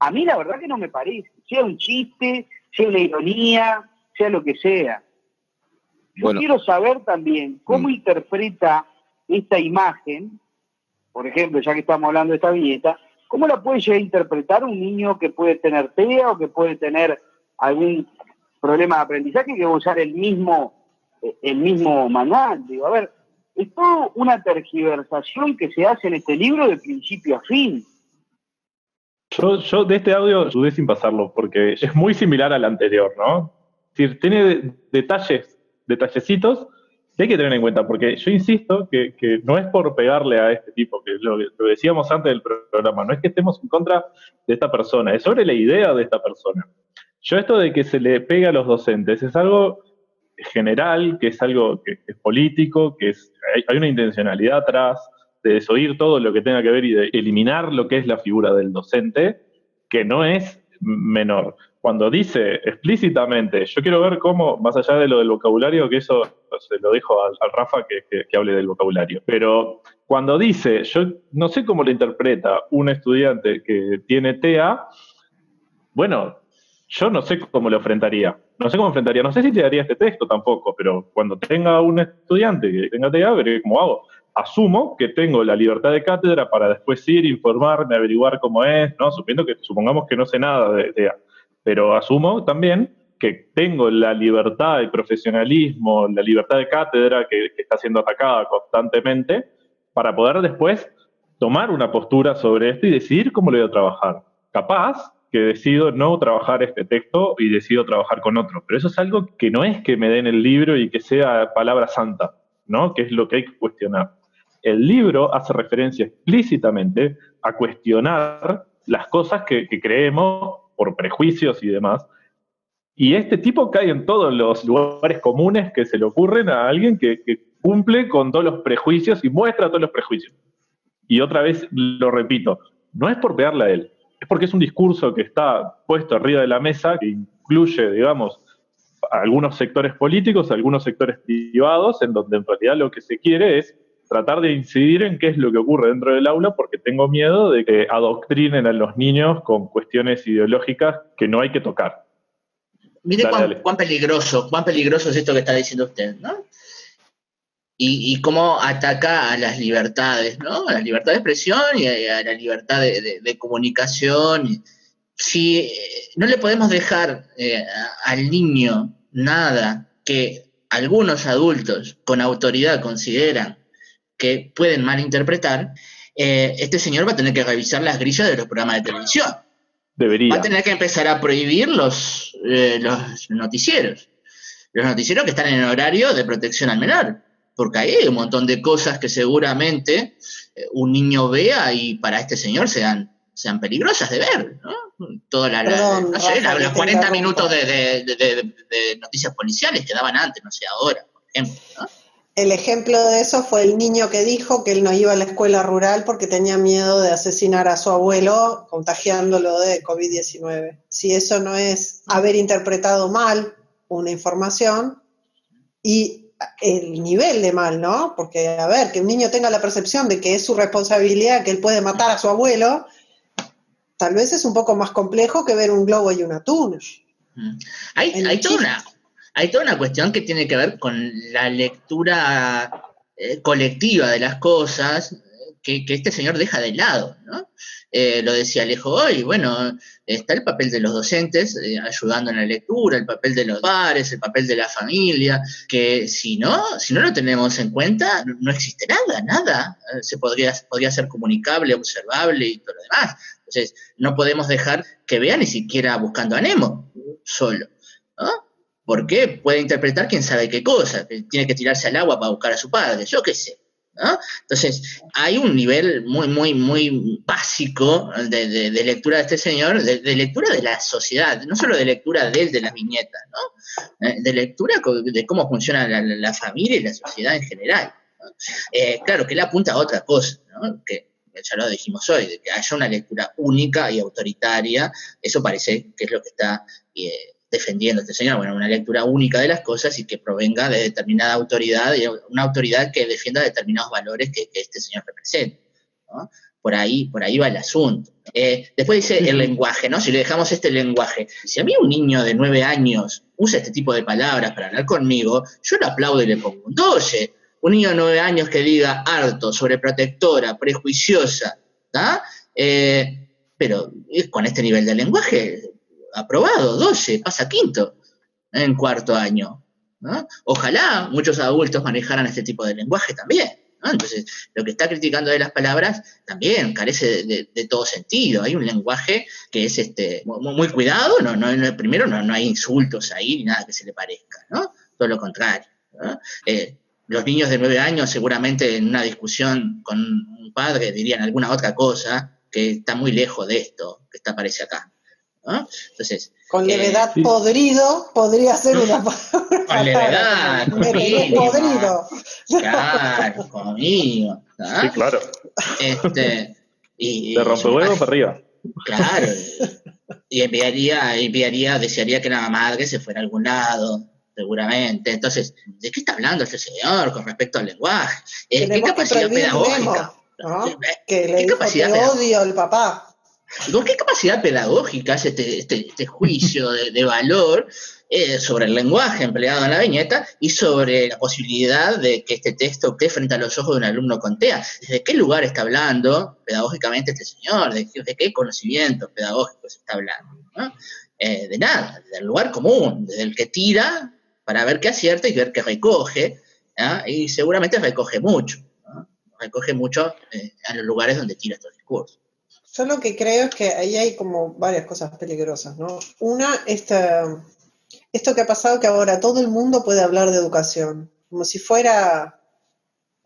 A mí la verdad que no me parece, sea un chiste, sea una ironía, sea lo que sea. Yo quiero saber también cómo interpreta esta imagen, por ejemplo, ya que estamos hablando de esta viñeta, ¿cómo la puede llegar a interpretar un niño que puede tener TEA o que puede tener algún problema de aprendizaje que va a usar el mismo manual? Digo, a ver, es toda una tergiversación que se hace en este libro de principio a fin. Yo de este audio dudé sin pasarlo, porque es muy similar al anterior, ¿no? Es decir, tiene detallecitos que hay que tener en cuenta, porque yo insisto que no es por pegarle a este tipo, que lo decíamos antes del programa, no es que estemos en contra de esta persona, es sobre la idea de esta persona. Yo esto de que se le pega a los docentes es algo general, que es algo que es político, que hay una intencionalidad atrás de desoír todo lo que tenga que ver y de eliminar lo que es la figura del docente, que no es menor. Cuando dice explícitamente, yo quiero ver cómo, más allá de lo del vocabulario, que eso se lo dejo al Rafa que hable del vocabulario, pero cuando dice, yo no sé cómo lo interpreta un estudiante que tiene TEA, bueno, yo no sé cómo lo enfrentaría. No sé cómo enfrentaría, no sé si te daría este texto tampoco, pero cuando tenga un estudiante que tenga TEA, veré cómo hago. Asumo que tengo la libertad de cátedra para después ir, informarme, averiguar cómo es, ¿no? Supongamos que no sé nada de TEA, pero asumo también que tengo la libertad de profesionalismo, la libertad de cátedra que está siendo atacada constantemente para poder después tomar una postura sobre esto y decidir cómo lo voy a trabajar. Capaz que decido no trabajar este texto y decido trabajar con otro, pero eso es algo que no es que me den el libro y que sea palabra santa, ¿no? Que es lo que hay que cuestionar. El libro hace referencia explícitamente a cuestionar las cosas que creemos por prejuicios y demás, y este tipo cae en todos los lugares comunes que se le ocurren a alguien que cumple con todos los prejuicios y muestra todos los prejuicios. Y otra vez lo repito, no es por pegarle a él, es porque es un discurso que está puesto arriba de la mesa, que incluye, digamos, algunos sectores políticos, algunos sectores privados, en donde en realidad lo que se quiere es tratar de incidir en qué es lo que ocurre dentro del aula, porque tengo miedo de que adoctrinen a los niños con cuestiones ideológicas que no hay que tocar. Mire cuán peligroso es esto que está diciendo usted, ¿no? Y cómo ataca a las libertades, ¿no? A la libertad de expresión y a la libertad de comunicación. Si no le podemos dejar al niño nada que algunos adultos con autoridad consideran que pueden malinterpretar, este señor va a tener que revisar las grillas de los programas de televisión. Debería. Va a tener que empezar a prohibir los noticieros. Los noticieros que están en el horario de protección al menor. Porque ahí hay un montón de cosas que seguramente un niño vea y para este señor sean peligrosas de ver, ¿no? Los 40 minutos de noticias policiales que daban antes, no sé ahora, por ejemplo, ¿no? El ejemplo de eso fue el niño que dijo que él no iba a la escuela rural porque tenía miedo de asesinar a su abuelo contagiándolo de COVID-19. Si eso no es haber interpretado mal una información y el nivel de mal, ¿no? Porque, a ver, que un niño tenga la percepción de que es su responsabilidad, que él puede matar a su abuelo, tal vez es un poco más complejo que ver un globo y un atún. Hay toda una cuestión que tiene que ver con la lectura colectiva de las cosas que este señor deja de lado, ¿no? Lo decía Alejo hoy, bueno, está el papel de los docentes ayudando en la lectura, el papel de los padres, el papel de la familia, que si no lo tenemos en cuenta, no existe nada se podría ser comunicable, observable y todo lo demás. Entonces, no podemos dejar que vea ni siquiera Buscando a Nemo solo, ¿no? Porque puede interpretar quién sabe qué cosa, que tiene que tirarse al agua para buscar a su padre, yo qué sé, ¿no? Entonces, hay un nivel muy básico de lectura de este señor, de lectura de la sociedad, no solo de lectura de las viñetas, ¿no? De lectura de cómo funciona la familia y la sociedad en general, ¿no? Claro, que él apunta a otra cosa, ¿no? Que ya lo dijimos hoy, de que haya una lectura única y autoritaria, eso parece que es lo que está defendiendo este señor, bueno, una lectura única de las cosas y que provenga de determinada autoridad, y una autoridad que defienda determinados valores que este señor representa, ¿no? por ahí va el asunto. Después dice el lenguaje, ¿no? Si le dejamos este lenguaje, si a mí un niño de 9 años usa este tipo de palabras para hablar conmigo, yo lo aplaudo y le pongo un 12. Un niño de 9 años que diga harto, sobreprotectora, prejuiciosa, ¿tá? Pero con este nivel de lenguaje, aprobado, 12, pasa quinto en cuarto año, ¿no? Ojalá muchos adultos manejaran este tipo de lenguaje también, ¿no? Entonces, lo que está criticando de las palabras también carece de todo sentido. Hay un lenguaje que es muy cuidado, primero no hay insultos ahí ni nada que se le parezca, ¿no? Todo lo contrario, ¿no? Los niños de 9 años seguramente en una discusión con un padre dirían alguna otra cosa que está muy lejos de esto que aparece acá, ¿no? Entonces, con levedad podrido podría ser una palabra. Con levedad, podrido. Claro, conmigo. ¿Ah? Sí, claro. De rompehuevo para arriba. Claro. Y desearía que la madre se fuera a algún lado, seguramente. Entonces, ¿de qué está hablando este señor con respecto al lenguaje? ¿Qué capacidad pedagógica? ¿No? Que le dijo te odio al papá. ¿Con qué capacidad pedagógica hace este juicio de valor sobre el lenguaje empleado en la viñeta y sobre la posibilidad de que este texto esté frente a los ojos de un alumno con TEA? ¿Desde qué lugar está hablando pedagógicamente este señor? ¿De qué conocimiento pedagógico se está hablando? ¿No? De nada, del lugar común, desde el que tira para ver qué acierta y ver qué recoge, ¿no? Y seguramente recoge mucho, ¿no? Recoge mucho a los lugares donde tira estos discursos. Yo lo que creo es que ahí hay como varias cosas peligrosas, ¿no? Una, esto que ha pasado, que ahora todo el mundo puede hablar de educación, como si fuera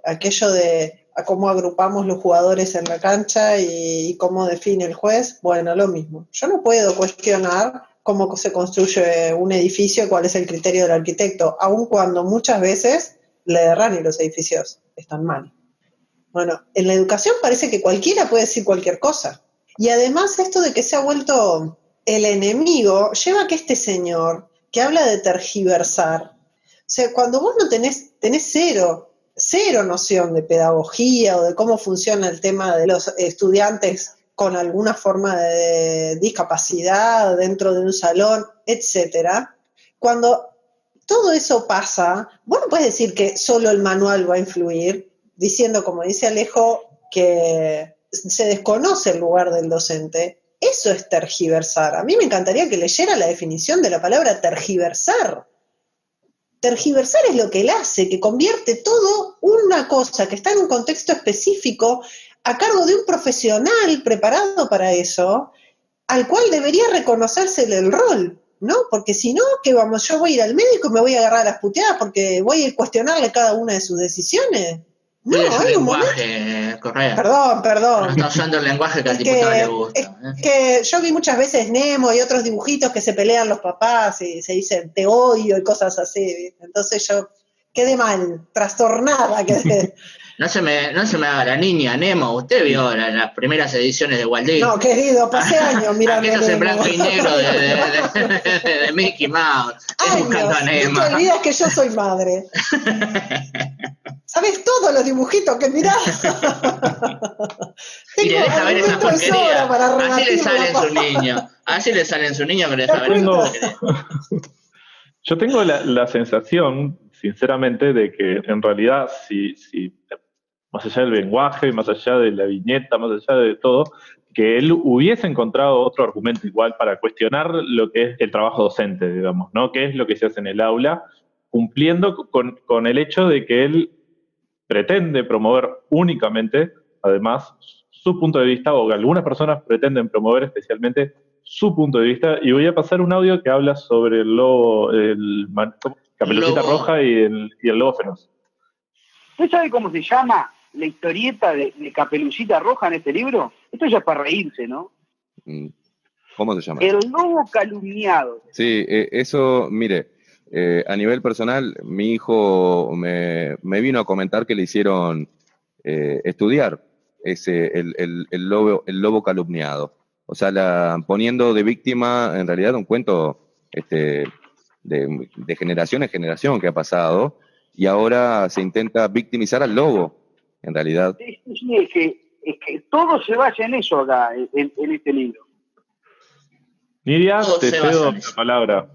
aquello de a cómo agrupamos los jugadores en la cancha y cómo define el juez. Bueno, lo mismo. Yo no puedo cuestionar cómo se construye un edificio y cuál es el criterio del arquitecto, aun cuando muchas veces le erran y los edificios están mal. Bueno, en la educación parece que cualquiera puede decir cualquier cosa. Y además esto de que se ha vuelto el enemigo lleva a que este señor que habla de tergiversar, o sea, cuando vos no tenés cero noción de pedagogía o de cómo funciona el tema de los estudiantes con alguna forma de discapacidad dentro de un salón, etcétera, cuando todo eso pasa, vos no puedes decir que solo el manual va a influir, diciendo, como dice Alejo, que se desconoce el lugar del docente. Eso es tergiversar. A mí me encantaría que leyera la definición de la palabra tergiversar. Tergiversar es lo que él hace, que convierte todo una cosa que está en un contexto específico a cargo de un profesional preparado para eso, al cual debería reconocérsele el rol, ¿no? Porque si no, ¿qué vamos? Yo voy a ir al médico y me voy a agarrar a las puteadas porque voy a cuestionarle cada una de sus decisiones. No, hay un lenguaje, Correa. Perdón. No está usando el lenguaje que al diputado le gusta. Es que yo vi muchas veces Nemo y otros dibujitos que se pelean los papás y se dicen te odio y cosas así. Entonces yo quedé mal, trastornada quedé. No se me haga la niña, Nemo. Usted vio las primeras ediciones de Walt Disney. No, querido, pasé años mirando aquellos en blanco y negro de Mickey Mouse. Buscando a Nemo. No te olvidas que yo soy madre. ¿Sabes todos los dibujitos que mirás? Y le deja ver esa porquería. Así le salen sus niños. Así le salen sus niños que le deja ver esa porquería. Yo tengo la sensación, sinceramente, de que en realidad, si más allá del lenguaje, más allá de la viñeta, más allá de todo, que él hubiese encontrado otro argumento igual para cuestionar lo que es el trabajo docente, digamos, ¿no? ¿Qué es lo que se hace en el aula? Cumpliendo con el hecho de que él pretende promover únicamente, además, su punto de vista, o que algunas personas pretenden promover especialmente su punto de vista, y voy a pasar un audio que habla sobre el lobo, Caperucita Roja y el lobo feroz. ¿Usted sabe cómo se llama la historieta de Caperucita Roja en este libro? Esto ya es para reírse, ¿no? ¿Cómo se llama? El lobo calumniado. Sí, eso, mire, a nivel personal, mi hijo me vino a comentar que le hicieron estudiar el lobo calumniado. O sea, poniendo de víctima, en realidad, un cuento de generación en generación que ha pasado, y ahora se intenta victimizar al lobo, en realidad. Sí, es que que todo se basa en eso acá, en este libro. Nidia, te cedo la palabra.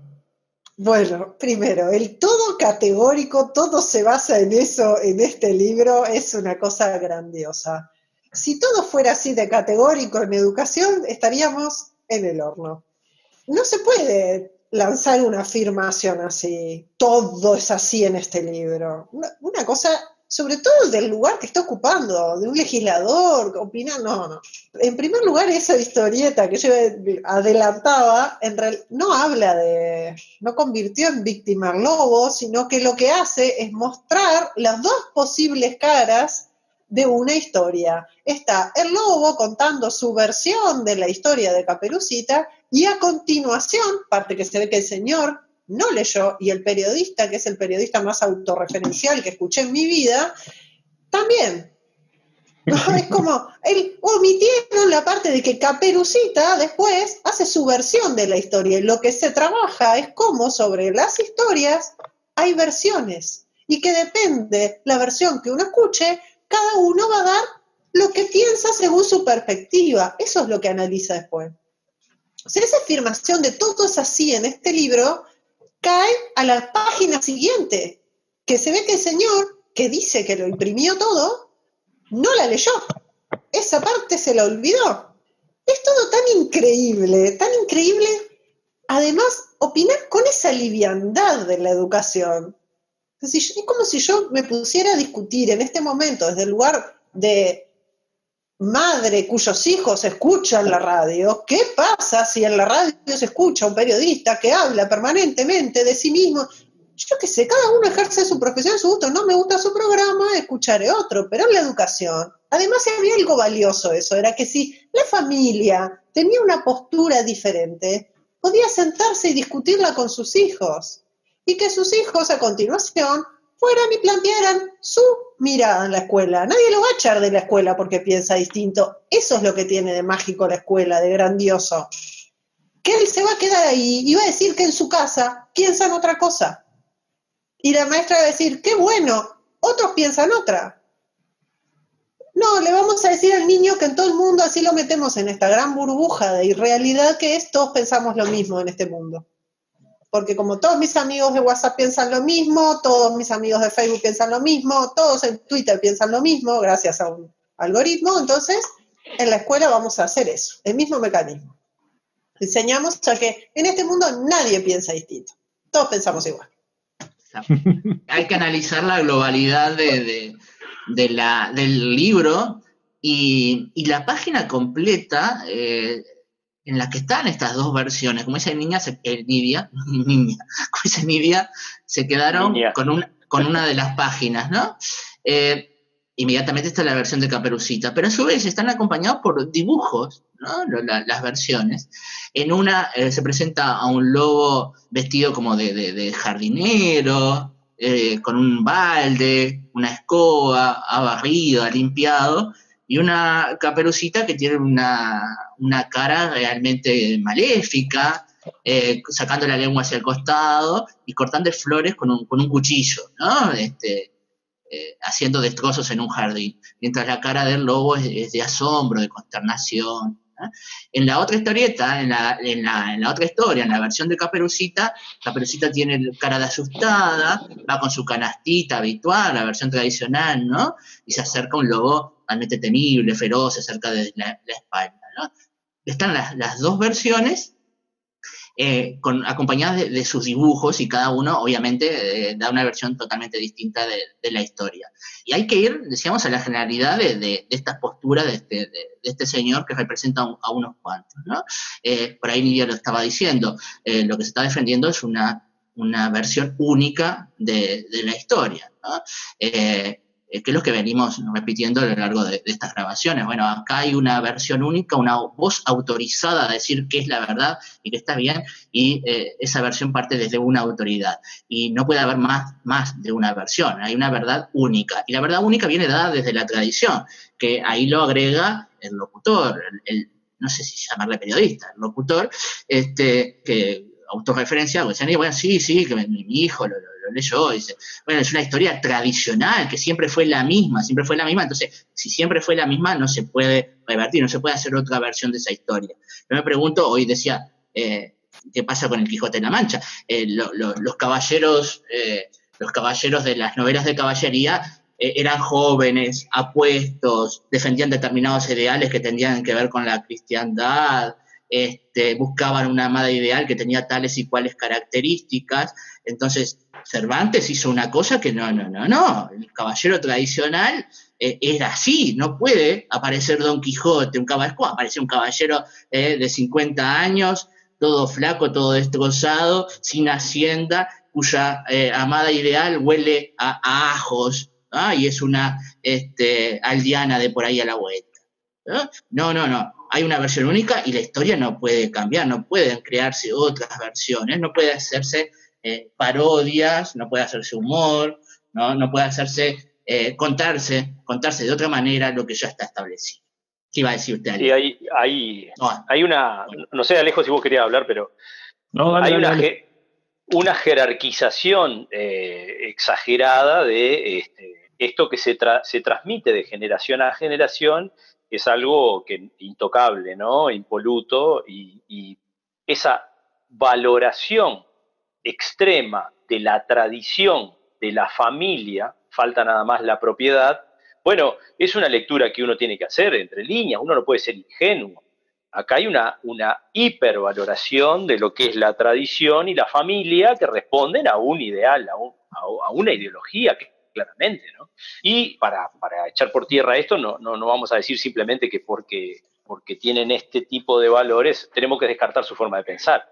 Bueno, primero, el todo categórico, todo se basa en eso, en este libro, es una cosa grandiosa. Si todo fuera así de categórico en educación, estaríamos en el horno. No se puede lanzar una afirmación así, todo es así en este libro. Una cosa, sobre todo del lugar que está ocupando, de un legislador, opina, no. En primer lugar, esa historieta que yo adelantaba, en realidad no habla no convirtió en víctima al lobo, sino que lo que hace es mostrar las dos posibles caras de una historia. Está el lobo contando su versión de la historia de Caperucita, y a continuación, parte que se ve que el señor no leyó, y el periodista, que es el periodista más autorreferencial que escuché en mi vida, también. Es como, omitieron la parte de que Caperucita después hace su versión de la historia, y lo que se trabaja es cómo sobre las historias hay versiones, y que depende la versión que uno escuche, cada uno va a dar lo que piensa según su perspectiva. Eso es lo que analiza después. O sea, esa afirmación de todo es así en este libro cae a la página siguiente, que se ve que el señor, que dice que lo imprimió todo, no la leyó. Esa parte se la olvidó. Es todo tan increíble, además, opinar con esa liviandad de la educación. Es como si yo me pusiera a discutir en este momento desde el lugar de madre cuyos hijos escuchan la radio. ¿Qué pasa si en la radio se escucha un periodista que habla permanentemente de sí mismo? Yo qué sé, cada uno ejerce su profesión, su gusto. No me gusta su programa, escucharé otro. Pero en la educación, además había algo valioso eso, era que si la familia tenía una postura diferente, podía sentarse y discutirla con sus hijos. Y que sus hijos a continuación fueran y plantearan su mirada en la escuela. Nadie lo va a echar de la escuela porque piensa distinto. Eso es lo que tiene de mágico la escuela, de grandioso. Que él se va a quedar ahí y va a decir que en su casa piensan otra cosa. Y la maestra va a decir, qué bueno, otros piensan otra. No, le vamos a decir al niño que en todo el mundo así lo metemos en esta gran burbuja de irrealidad que es, todos pensamos lo mismo en este mundo. Porque como todos mis amigos de WhatsApp piensan lo mismo, todos mis amigos de Facebook piensan lo mismo, todos en Twitter piensan lo mismo, gracias a un algoritmo, entonces en la escuela vamos a hacer eso, el mismo mecanismo. Enseñamos a que en este mundo nadie piensa distinto, todos pensamos igual. Hay que analizar la globalidad del libro y la página completa en la que están estas dos versiones. Como dice Nidia, se quedaron con una de las páginas, ¿no? Inmediatamente está la versión de Caperucita, pero a su vez están acompañados por dibujos, ¿no? Las versiones. En una se presenta a un lobo vestido como de jardinero, con un balde, una escoba, ha barrido, ha limpiado, y una Caperucita que tiene una cara realmente maléfica, sacando la lengua hacia el costado y cortando flores con un cuchillo, ¿no? Haciendo destrozos en un jardín, mientras la cara del lobo es de asombro, de consternación, ¿no? En la otra historieta, en la otra historia, en la versión de Caperucita, Caperucita tiene cara de asustada, va con su canastita habitual, la versión tradicional, ¿no? Y se acerca un lobo realmente temible, feroz, se acerca de la espalda, ¿no? Están las dos versiones acompañadas de sus dibujos, y cada uno obviamente da una versión totalmente distinta de la historia. Y hay que ir, decíamos, a la generalidad de estas posturas de este señor que representa a unos cuantos, ¿no? Por ahí Nidia lo estaba diciendo, lo que se está defendiendo es una versión única de la historia, ¿no? Que es lo que venimos repitiendo a lo largo de estas grabaciones. Bueno, acá hay una versión única, una voz autorizada a decir qué es la verdad y que está bien, y esa versión parte desde una autoridad. Y no puede haber más de una versión, hay una verdad única. Y la verdad única viene dada desde la tradición, que ahí lo agrega el locutor, no sé si llamarle periodista, el locutor, que autorreferencia, bueno, sí, que mi hijo lo lo leyó y dice, bueno, es una historia tradicional, que siempre fue la misma, entonces, si siempre fue la misma, no se puede revertir, no se puede hacer otra versión de esa historia. Yo me pregunto, hoy decía, ¿qué pasa con el Quijote de la Mancha? Los caballeros de las novelas de caballería eran jóvenes, apuestos, defendían determinados ideales que tenían que ver con la cristiandad, buscaban una amada ideal que tenía tales y cuales características. Entonces, Cervantes hizo una cosa que no. El caballero tradicional era así, no puede aparecer Don Quijote, aparece un caballero de 50 años, todo flaco, todo destrozado, sin hacienda, cuya amada ideal huele a ajos, y es una aldeana de por ahí a la vuelta. No. Hay una versión única y la historia no puede cambiar, no pueden crearse otras versiones, no puede hacerse parodias, no puede hacerse humor, no puede hacerse contarse de otra manera lo que ya está establecido. ¿Qué iba a decir usted? Sí, hay una, no sé, Alejo, si vos querías hablar, pero dale. Una jerarquización exagerada de esto que se transmite de generación a generación. Es algo intocable, ¿no? Impoluto, y esa valoración extrema de la tradición, de la familia, falta nada más la propiedad. Bueno, es una lectura que uno tiene que hacer entre líneas, uno no puede ser ingenuo. Acá hay una hipervaloración de lo que es la tradición y la familia, que responden a un ideal, a una ideología claramente, ¿no? Y para echar por tierra esto, no vamos a decir simplemente que porque tienen este tipo de valores tenemos que descartar su forma de pensar.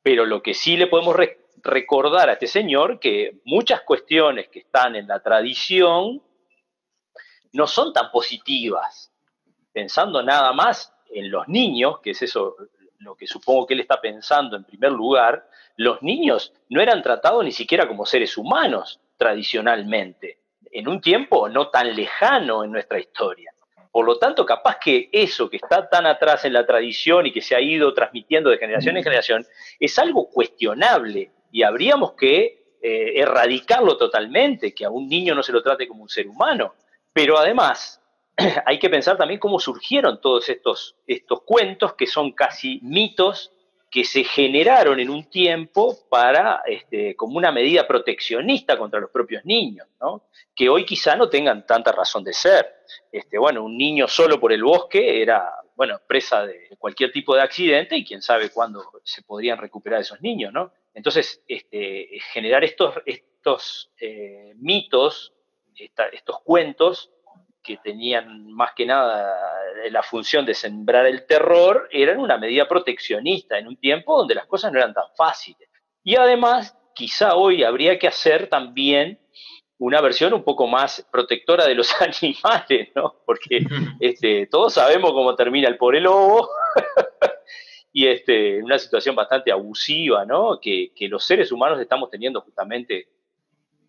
Pero lo que sí le podemos recordar a este señor, que muchas cuestiones que están en la tradición no son tan positivas. Pensando nada más en los niños, que es eso lo que supongo que él está pensando en primer lugar, los niños no eran tratados ni siquiera como seres humanos tradicionalmente, en un tiempo no tan lejano en nuestra historia. Por lo tanto, capaz que eso que está tan atrás en la tradición y que se ha ido transmitiendo de generación en generación es algo cuestionable y habríamos que erradicarlo totalmente, que a un niño no se lo trate como un ser humano. Pero además hay que pensar también cómo surgieron todos estos cuentos que son casi mitos que se generaron en un tiempo para, como una medida proteccionista contra los propios niños, ¿no? Que hoy quizá no tengan tanta razón de ser. Un niño solo por el bosque era, presa de cualquier tipo de accidente, y quién sabe cuándo se podrían recuperar esos niños, ¿no? Entonces, generar estos mitos, estos cuentos, que tenían más que nada la función de sembrar el terror, eran una medida proteccionista en un tiempo donde las cosas no eran tan fáciles. Y además, quizá hoy habría que hacer también una versión un poco más protectora de los animales, ¿no? Porque todos sabemos cómo termina el pobre lobo, y una situación bastante abusiva, ¿no? Que los seres humanos estamos teniendo justamente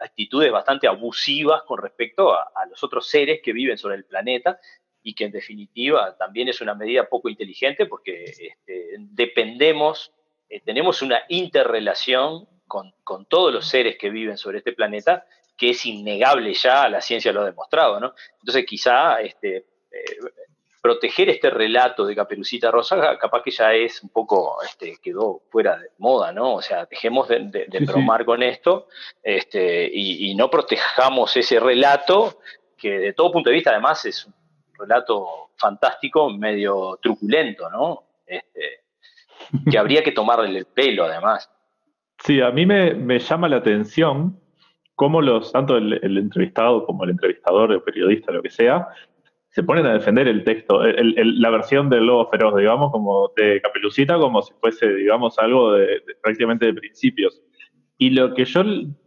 actitudes bastante abusivas con respecto a los otros seres que viven sobre el planeta, y que en definitiva también es una medida poco inteligente, porque dependemos, tenemos una interrelación con todos los seres que viven sobre este planeta, que es innegable, ya la ciencia lo ha demostrado, ¿no? Entonces quizá proteger este relato de Caperucita Rosa capaz que ya es un poco, quedó fuera de moda, ¿no? O sea, dejemos de bromar con esto, y no protejamos ese relato, que de todo punto de vista además es un relato fantástico, medio truculento, ¿no? Que habría que tomarle el pelo además. Sí, a mí me llama la atención cómo tanto el entrevistado como el entrevistador, el periodista, lo que sea, se ponen a defender el texto, la versión del lobo feroz, digamos, como de Caperucita, como si fuese, digamos, algo prácticamente de principios. Y lo que yo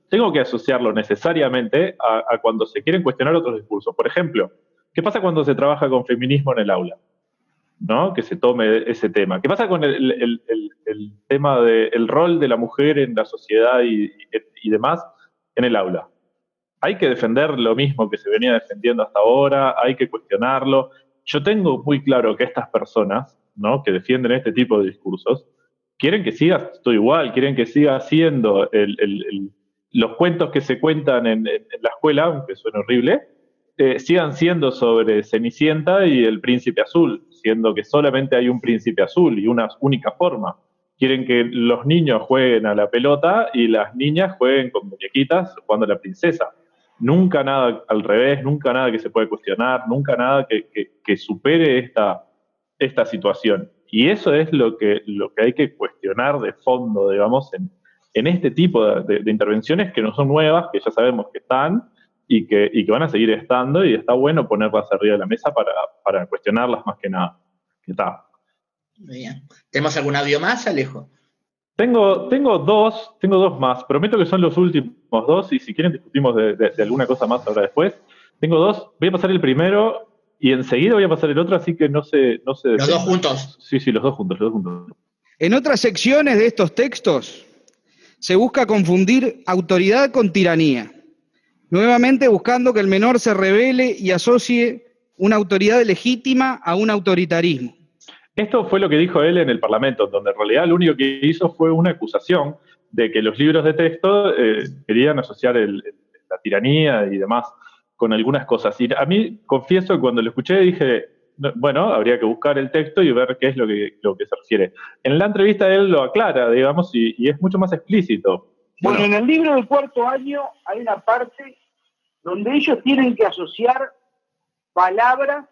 tengo que asociarlo necesariamente a cuando se quieren cuestionar otros discursos. Por ejemplo, ¿qué pasa cuando se trabaja con feminismo en el aula? ¿No? Que se tome ese tema. ¿Qué pasa con el tema del rol de la mujer en la sociedad y demás en el aula? Hay que defender lo mismo que se venía defendiendo hasta ahora, hay que cuestionarlo. Yo tengo muy claro que estas personas, ¿no?, que defienden este tipo de discursos, quieren que siga todo igual, quieren que siga siendo los cuentos que se cuentan en la escuela, aunque suene horrible, sigan siendo sobre Cenicienta y el príncipe azul, siendo que solamente hay un príncipe azul y una única forma. Quieren que los niños jueguen a la pelota y las niñas jueguen con muñequitas jugando a la princesa. Nunca nada al revés, nunca nada que se puede cuestionar, nunca nada que supere esta situación. Y eso es lo que hay que cuestionar de fondo, digamos, en este tipo de intervenciones que no son nuevas, que ya sabemos que están y que van a seguir estando, y está bueno ponerlas arriba de la mesa para cuestionarlas más que nada. ¿Qué tal? Muy bien. ¿Tenemos algún audio más, Alejo? Tengo dos más. Prometo que son los últimos dos, y si quieren discutimos de alguna cosa más ahora después. Tengo dos. Voy a pasar el primero y enseguida voy a pasar el otro, así que no sé. ¿Los dos juntos? Sí, los dos juntos. En otras secciones de estos textos se busca confundir autoridad con tiranía, nuevamente buscando que el menor se rebele y asocie una autoridad legítima a un autoritarismo. Esto fue lo que dijo él en el Parlamento, donde en realidad lo único que hizo fue una acusación de que los libros de texto querían asociar la tiranía y demás con algunas cosas. Y a mí, confieso que cuando lo escuché dije, bueno, habría que buscar el texto y ver qué es lo que se refiere. En la entrevista él lo aclara, digamos, y es mucho más explícito. Bueno, en el libro del cuarto año hay una parte donde ellos tienen que asociar palabras,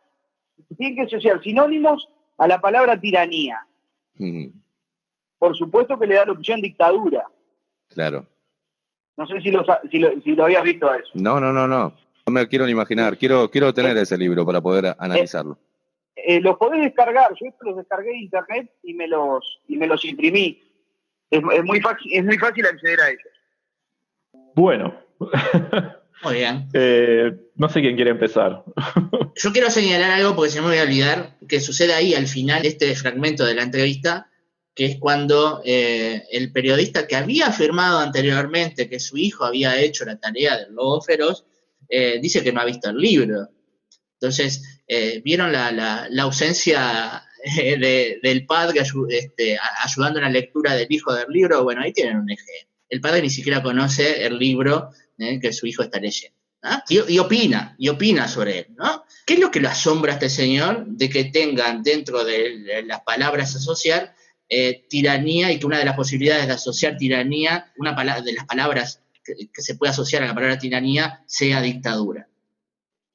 tienen que asociar sinónimos a la palabra tiranía. Por supuesto que le da la opción dictadura. Claro. No sé si lo habías visto a eso. No. No me quiero ni imaginar. Quiero tener ese libro para poder analizarlo. Los podés descargar. Yo los descargué de internet y me los imprimí. Es muy fácil acceder a ellos. Bueno. Muy bien. No sé quién quiere empezar. Yo quiero señalar algo porque se me voy a olvidar, que sucede ahí al final de este fragmento de la entrevista, que es cuando el periodista que había afirmado anteriormente que su hijo había hecho la tarea del lobo feroz, dice que no ha visto el libro. Entonces, vieron la ausencia del padre ayudando en la lectura del hijo del libro. Bueno, ahí tienen un eje. El padre ni siquiera conoce el libro que su hijo está leyendo. ¿Ah? Y opina sobre él, ¿no? ¿Qué es lo que lo asombra a este señor de que tengan dentro de las palabras asociar tiranía, y que una de las posibilidades de asociar tiranía, de las palabras que se puede asociar a la palabra tiranía, sea dictadura?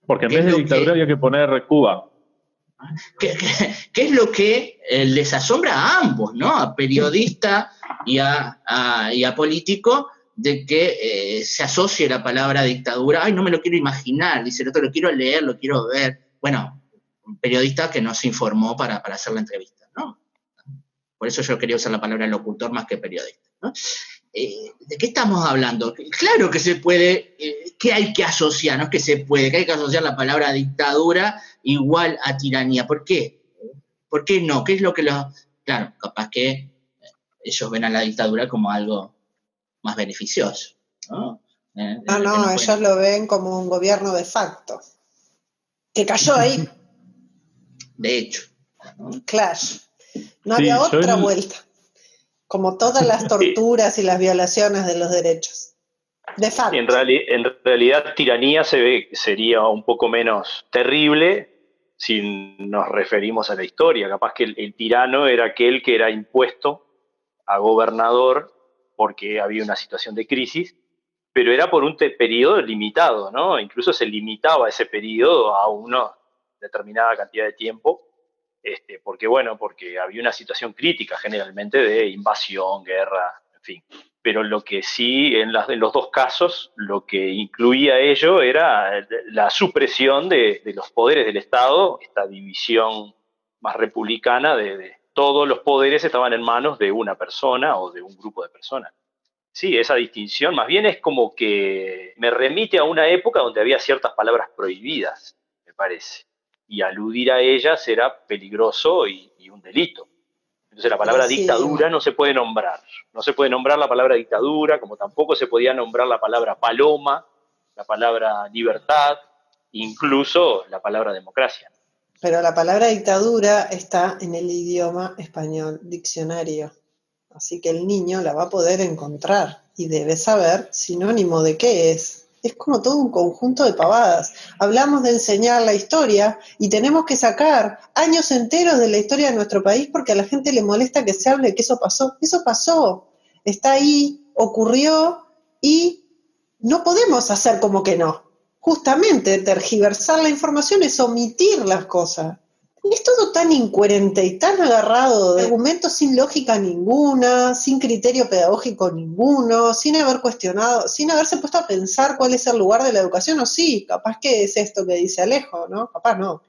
Porque en vez de dictadura había que poner Cuba. ¿Qué es lo que les asombra a ambos, ¿no? A periodista y a político, de que se asocie la palabra dictadura? Ay, no me lo quiero imaginar, dice el otro, lo quiero leer, lo quiero ver. Bueno, un periodista que no se informó para hacer la entrevista, ¿no? Por eso yo quería usar la palabra locutor más que periodista, ¿no? ¿De qué estamos hablando? Claro que se puede, ¿qué hay que asociar? No es que se puede, que hay que asociar la palabra dictadura igual a tiranía. ¿Por qué? ¿Por qué no? ¿Qué es lo que Claro, capaz que ellos ven a la dictadura como algo más beneficioso, ¿no? Ellos lo ven como un gobierno de facto, que cayó ahí. De hecho. ¿No? Claro. No había otra vuelta. Como todas las torturas y las violaciones de los derechos. De facto. En realidad, tiranía sería un poco menos terrible si nos referimos a la historia. Capaz que el tirano era aquel que era impuesto a gobernador porque había una situación de crisis, pero era por un periodo limitado, ¿no? Incluso se limitaba ese periodo a una determinada cantidad de tiempo, porque había una situación crítica generalmente de invasión, guerra, en fin. Pero lo que sí, en los dos casos, lo que incluía ello era la supresión de los poderes del Estado, esta división más republicana de todos los poderes estaban en manos de una persona o de un grupo de personas. Sí, esa distinción más bien es como que me remite a una época donde había ciertas palabras prohibidas, me parece, y aludir a ellas era peligroso y un delito. Entonces la palabra dictadura no se puede nombrar. No se puede nombrar la palabra dictadura, como tampoco se podía nombrar la palabra paloma, la palabra libertad, incluso la palabra democracia. Pero la palabra dictadura está en el idioma español, diccionario. Así que el niño la va a poder encontrar. y debe saber sinónimo de qué es. Es como todo un conjunto de pavadas. Hablamos de enseñar la historia y tenemos que sacar años enteros de la historia de nuestro país porque a la gente le molesta que se hable de que eso pasó. Eso pasó, está ahí, ocurrió y no podemos hacer como que no. Justamente tergiversar la información es omitir las cosas. Es todo tan incoherente y tan agarrado de argumentos sin lógica ninguna, sin criterio pedagógico ninguno, sin haber cuestionado, sin haberse puesto a pensar cuál es el lugar de la educación, o sí, capaz que es esto que dice Alejo, ¿no? Capaz no.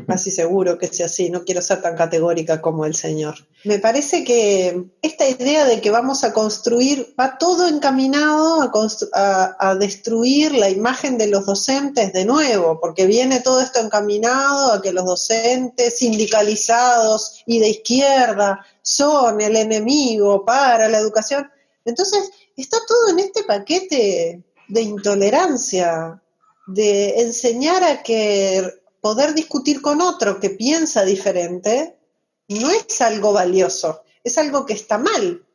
Casi seguro que sea así, no quiero ser tan categórica como el señor. Me parece que esta idea de que vamos a construir, va todo encaminado a destruir la imagen de los docentes de nuevo, porque viene todo esto encaminado a que los docentes sindicalizados y de izquierda son el enemigo para la educación. Entonces, está todo en este paquete de intolerancia, de enseñar a que poder discutir con otro que piensa diferente no es algo valioso, es algo que está mal.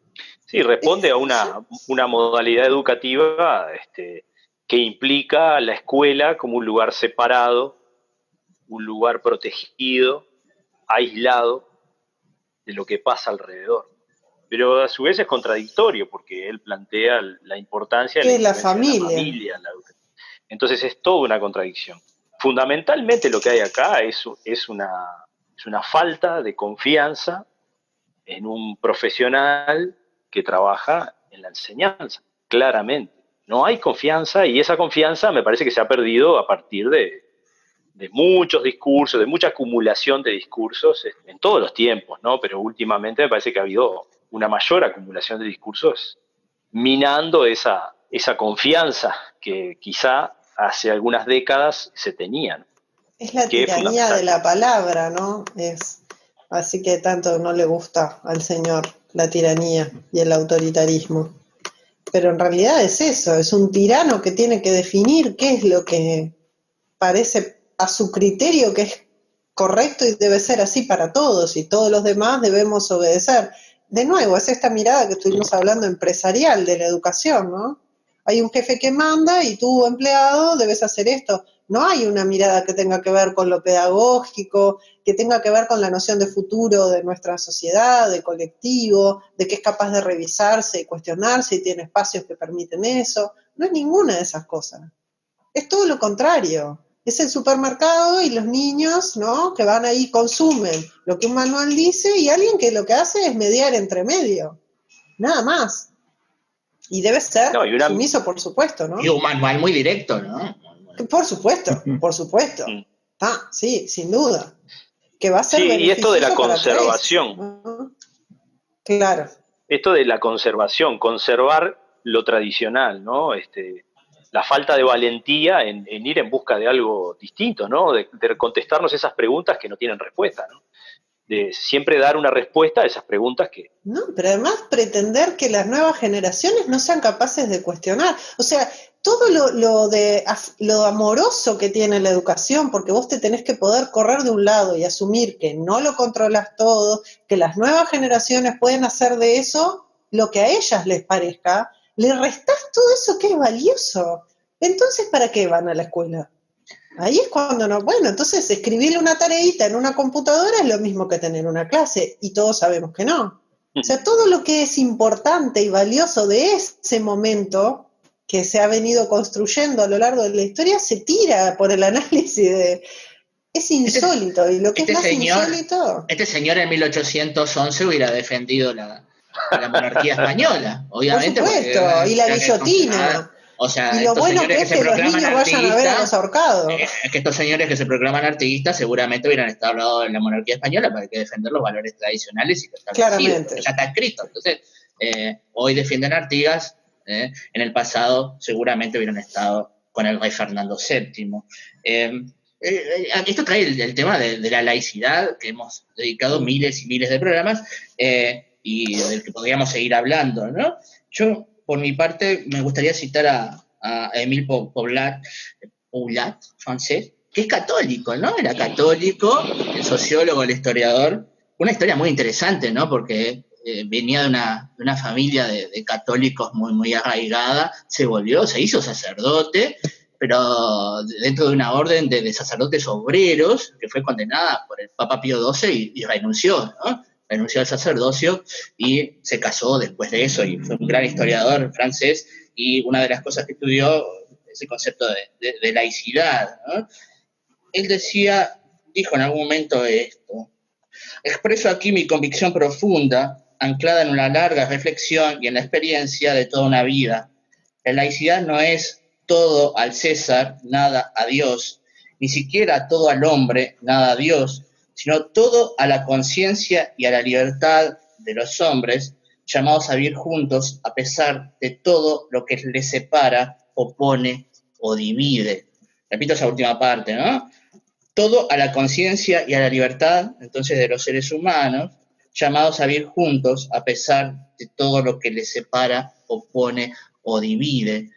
Sí, responde a una modalidad educativa que implica la escuela como un lugar separado, un lugar protegido, aislado de lo que pasa alrededor. Pero a su vez es contradictorio porque él plantea la importancia de la familia. En la educación. Entonces es toda una contradicción. Fundamentalmente lo que hay acá es una falta de confianza en un profesional que trabaja en la enseñanza, claramente. No hay confianza y esa confianza me parece que se ha perdido a partir de muchos discursos, de mucha acumulación de discursos en todos los tiempos, ¿no? Pero últimamente me parece que ha habido una mayor acumulación de discursos minando esa confianza que quizá hace algunas décadas se tenían. Es la tiranía de la palabra, ¿no? Así que tanto no le gusta al señor la tiranía y el autoritarismo. Pero en realidad es eso, es un tirano que tiene que definir qué es lo que parece a su criterio que es correcto y debe ser así para todos, y todos los demás debemos obedecer. De nuevo, es esta mirada que estuvimos hablando empresarial de la educación, ¿no? Hay un jefe que manda y tú, empleado, debes hacer esto. No hay una mirada que tenga que ver con lo pedagógico, que tenga que ver con la noción de futuro de nuestra sociedad, de colectivo, de que es capaz de revisarse y cuestionarse y tiene espacios que permiten eso. No es ninguna de esas cosas. Es todo lo contrario. Es el supermercado y los niños, ¿no?, que van ahí, consumen lo que un manual dice y alguien que lo que hace es mediar entre medio. Nada más. Y debe ser sumiso, por supuesto, ¿no? Y un manual muy directo, ¿no? Por supuesto, por supuesto. Sí, sin duda. Que va a ser y esto de la conservación. ¿no? Claro. Esto de la conservación, conservar lo tradicional, ¿no? La falta de valentía en ir en busca de algo distinto, ¿no? De contestarnos esas preguntas que no tienen respuesta, ¿no? De siempre dar una respuesta a esas preguntas que... No, pero además pretender que las nuevas generaciones no sean capaces de cuestionar. O sea, todo lo amoroso que tiene la educación, porque vos te tenés que poder correr de un lado y asumir que no lo controlas todo, que las nuevas generaciones pueden hacer de eso lo que a ellas les parezca, le restás todo eso que es valioso. Entonces, ¿para qué van a la escuela? Ahí es cuando no, bueno, entonces escribirle una tareita en una computadora es lo mismo que tener una clase, y todos sabemos que no. O sea, todo lo que es importante y valioso de ese momento que se ha venido construyendo a lo largo de la historia se tira por el análisis de... Es insólito, y lo que es más insólito... Este señor en 1811 hubiera defendido la monarquía española, obviamente. Por supuesto, y la guillotina. O sea, y lo bueno que es que los niños vayan a ver a los ahorcados. Es que estos señores que se proclaman artiguistas seguramente hubieran estado al lado de la monarquía española para que defender los valores tradicionales y que claramente. Ya está escrito. Entonces, hoy defienden Artigas, en el pasado seguramente hubieran estado con el rey Fernando VII. Esto trae el tema de la laicidad, que hemos dedicado miles y miles de programas, y del que podríamos seguir hablando, ¿no? Yo, por mi parte, me gustaría citar a Émile Paulat, francés, que es católico, ¿no? Era católico, el sociólogo, el historiador. Una historia muy interesante, ¿no? Porque venía de una familia de católicos muy, muy arraigada, se hizo sacerdote, pero dentro de una orden de sacerdotes obreros, que fue condenada por el Papa Pío XII y renunció, ¿no? Renunció al sacerdocio y se casó después de eso, y fue un gran historiador francés, y una de las cosas que estudió es el concepto de laicidad, ¿no? Él dijo en algún momento esto: expreso aquí mi convicción profunda, anclada en una larga reflexión y en la experiencia de toda una vida. La laicidad no es todo al César, nada a Dios, ni siquiera todo al hombre, nada a Dios, sino todo a la conciencia y a la libertad de los hombres, llamados a vivir juntos a pesar de todo lo que les separa, opone o divide. Repito esa última parte, ¿no? Todo a la conciencia y a la libertad, entonces, de los seres humanos, llamados a vivir juntos a pesar de todo lo que les separa, opone o divide.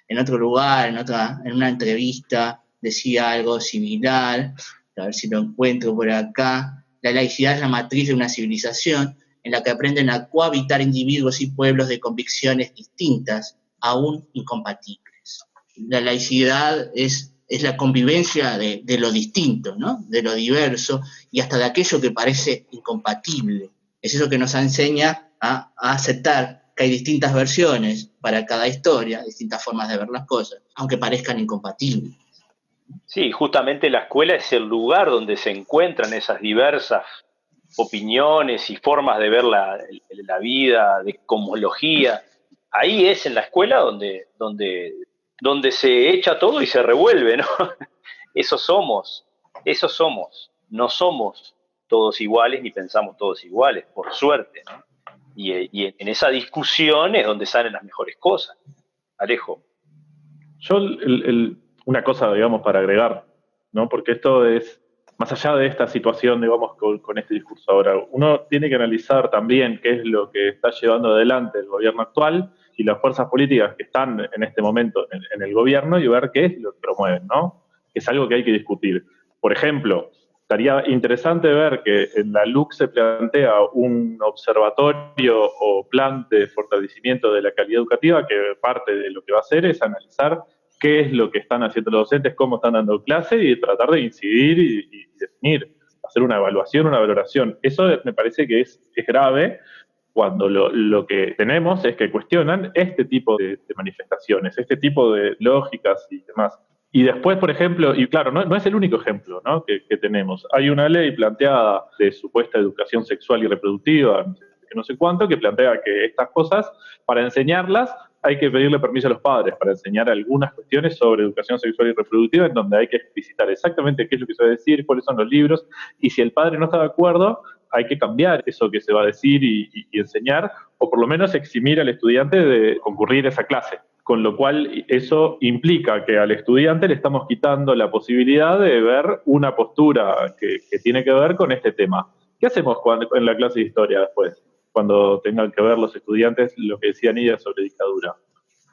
En otro lugar, en una entrevista, decía algo similar, a ver si lo encuentro por acá: la laicidad es la matriz de una civilización en la que aprenden a cohabitar individuos y pueblos de convicciones distintas, aún incompatibles. La laicidad es la convivencia de lo distinto, ¿no? De lo diverso y hasta de aquello que parece incompatible. Es eso que nos enseña a aceptar que hay distintas versiones para cada historia, distintas formas de ver las cosas, aunque parezcan incompatibles. Sí, justamente la escuela es el lugar donde se encuentran esas diversas opiniones y formas de ver la vida, de cosmología. Ahí es en la escuela donde se echa todo y se revuelve, ¿no? Eso somos. No somos todos iguales ni pensamos todos iguales, por suerte, ¿no? Y en esa discusión es donde salen las mejores cosas. Alejo. Yo, una cosa, digamos, para agregar, ¿no? Porque esto es, más allá de esta situación, digamos, con este discurso ahora, uno tiene que analizar también qué es lo que está llevando adelante el gobierno actual y las fuerzas políticas que están en este momento en el gobierno, y ver qué es lo que promueven, ¿no? Que es algo que hay que discutir. Por ejemplo, estaría interesante ver que en la LUC se plantea un observatorio o plan de fortalecimiento de la calidad educativa, que parte de lo que va a hacer es analizar qué es lo que están haciendo los docentes, cómo están dando clase, y tratar de incidir y definir, hacer una evaluación, una valoración. Eso me parece que es grave cuando lo que tenemos es que cuestionan este tipo de manifestaciones, este tipo de lógicas y demás. Y después, por ejemplo, y claro, no es el único ejemplo, ¿no? que tenemos. Hay una ley planteada de supuesta educación sexual y reproductiva, no sé cuánto, que plantea que estas cosas, para enseñarlas, hay que pedirle permiso a los padres para enseñar algunas cuestiones sobre educación sexual y reproductiva, en donde hay que explicitar exactamente qué es lo que se va a decir, cuáles son los libros, y si el padre no está de acuerdo, hay que cambiar eso que se va a decir y enseñar, o por lo menos eximir al estudiante de concurrir a esa clase. Con lo cual eso implica que al estudiante le estamos quitando la posibilidad de ver una postura que tiene que ver con este tema. ¿Qué hacemos en la clase de historia después? Cuando tengan que ver los estudiantes lo que decía Nidia sobre dictadura.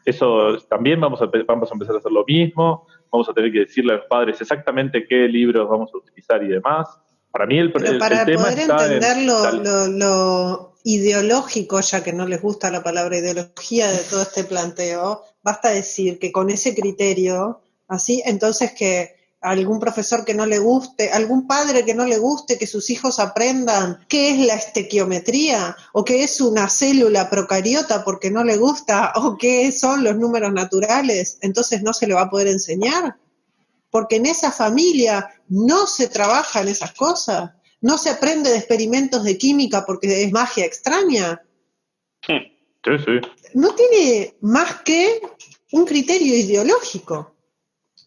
Eso también vamos a empezar a hacer lo mismo, vamos a tener que decirle a los padres exactamente qué libros vamos a utilizar y demás. Para mí el tema poder está entender lo ideológico, ya que no les gusta la palabra ideología de todo este planteo, basta decir que con ese criterio, así, entonces que algún profesor que no le guste, algún padre que no le guste que sus hijos aprendan qué es la estequiometría, o qué es una célula procariota porque no le gusta, o qué son los números naturales, entonces no se le va a poder enseñar, porque en esa familia no se trabaja en esas cosas, no se aprende de experimentos de química porque es magia extraña. Sí. No tiene más que un criterio ideológico.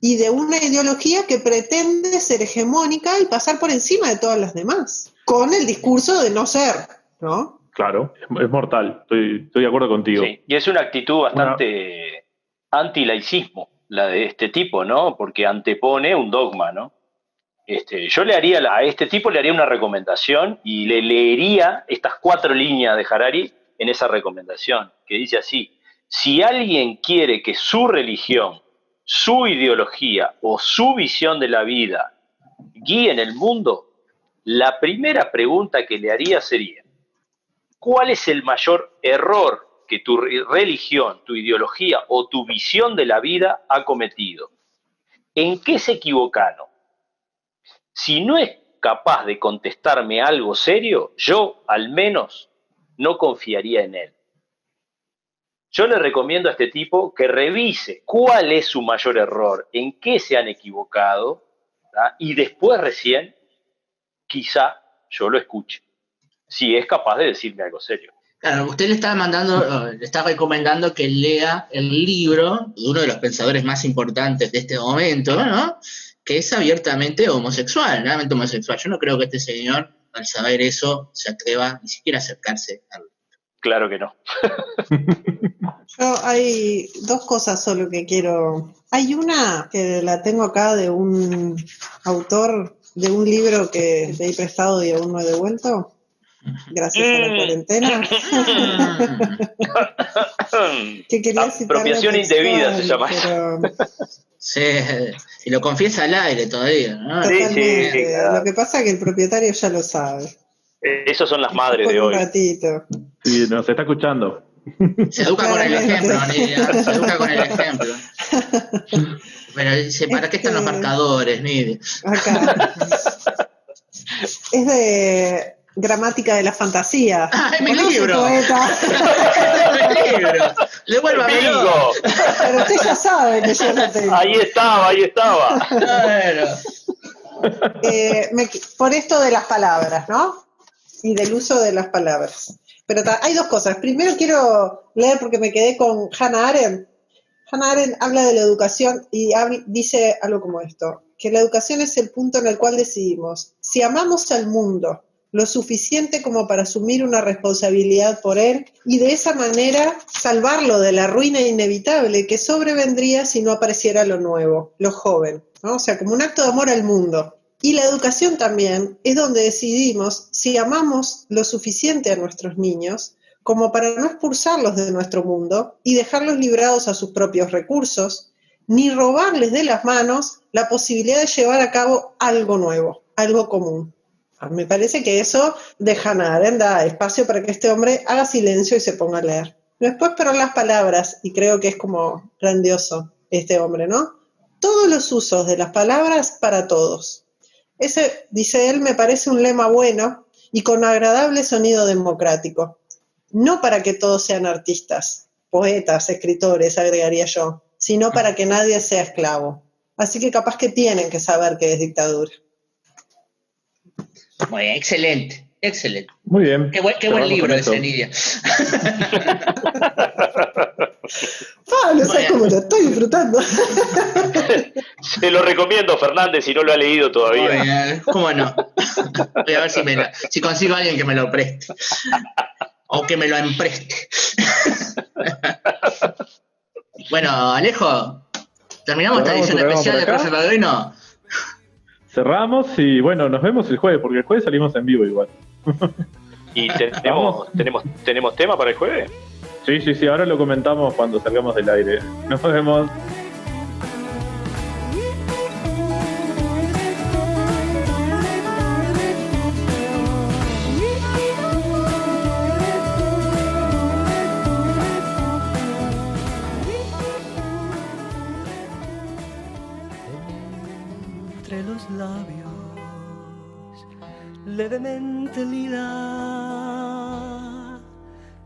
Y de una ideología que pretende ser hegemónica y pasar por encima de todas las demás, con el discurso de no ser, ¿no? Claro, es mortal, estoy de acuerdo contigo. Sí, y es una actitud bastante anti-laicismo, la de este tipo, ¿no? Porque antepone un dogma, ¿no? Yo a este tipo le haría una recomendación y le leería estas 4 líneas de Harari en esa recomendación, que dice así: si alguien quiere que su religión, su ideología o su visión de la vida guíen el mundo, la primera pregunta que le haría sería: ¿cuál es el mayor error que tu religión, tu ideología o tu visión de la vida ha cometido? ¿En qué se equivocaron? Si no es capaz de contestarme algo serio, yo al menos no confiaría en él. Yo le recomiendo a este tipo que revise cuál es su mayor error, en qué se han equivocado, ¿tá? Y después recién, quizá yo lo escuche, si es capaz de decirme algo serio. Claro, usted le está recomendando que lea el libro de uno de los pensadores más importantes de este momento, ¿no? Que es abiertamente homosexual, realmente homosexual. Yo no creo que este señor, al saber eso, se atreva ni siquiera a acercarse al... Claro que no. Yo hay dos cosas solo que quiero. Hay una que la tengo acá de un autor de un libro que pedí prestado y aún no he devuelto, gracias a la cuarentena. Que quería citar apropiación indebida se llama. Pero... Sí, y lo confiesa al aire todavía, ¿no? Totalmente. Sí, claro. Lo que pasa es que el propietario ya lo sabe. Esas son las madres de hoy. Un ratito. Sí, nos está escuchando. Se educa con el ejemplo, Nidia. Se educa con el ejemplo. Pero dice, ¿para qué están los marcadores, Nidia? Acá. Es de Gramática de la Fantasía. ¡Ah, es mi libro! ¡Es mi libro! ¡Devuélvamelo! Pero usted ya sabe que yo lo tengo. Ahí estaba. Claro. Por esto de las palabras, ¿no? Y del uso de las palabras. Pero hay dos cosas. Primero quiero leer porque me quedé con Hannah Arendt. Hannah Arendt habla de la educación y dice algo como esto, que la educación es el punto en el cual decidimos si amamos al mundo lo suficiente como para asumir una responsabilidad por él y de esa manera salvarlo de la ruina inevitable que sobrevendría si no apareciera lo nuevo, lo joven, ¿no? O sea, como un acto de amor al mundo. Y la educación también es donde decidimos si amamos lo suficiente a nuestros niños como para no expulsarlos de nuestro mundo y dejarlos librados a sus propios recursos, ni robarles de las manos la posibilidad de llevar a cabo algo nuevo, algo común. Me parece que eso de Hannah Arendt da espacio para que este hombre haga silencio y se ponga a leer. Después, pero las palabras, y creo que es como grandioso este hombre, ¿no? Todos los usos de las palabras para todos. Ese, dice él, me parece un lema bueno y con agradable sonido democrático. No para que todos sean artistas, poetas, escritores, agregaría yo, sino para que nadie sea esclavo. Así que capaz que tienen que saber qué es dictadura. Muy bien, excelente. Muy bien. Qué buen libro ese, Nidia. No sé cómo lo estoy disfrutando. Se lo recomiendo, Fernández, si no lo ha leído todavía. Muy bien, ¿cómo no? Voy a ver si consigo a alguien que me lo preste. O que me lo empreste. Bueno, Alejo, ¿terminamos esta edición especial de Profe Padrino? Cerramos y bueno, nos vemos el jueves, porque el jueves salimos en vivo igual. ¿Y tenemos tema para el jueves? Sí, ahora lo comentamos cuando salgamos del aire. Nos vemos. Entre los labios levemente lila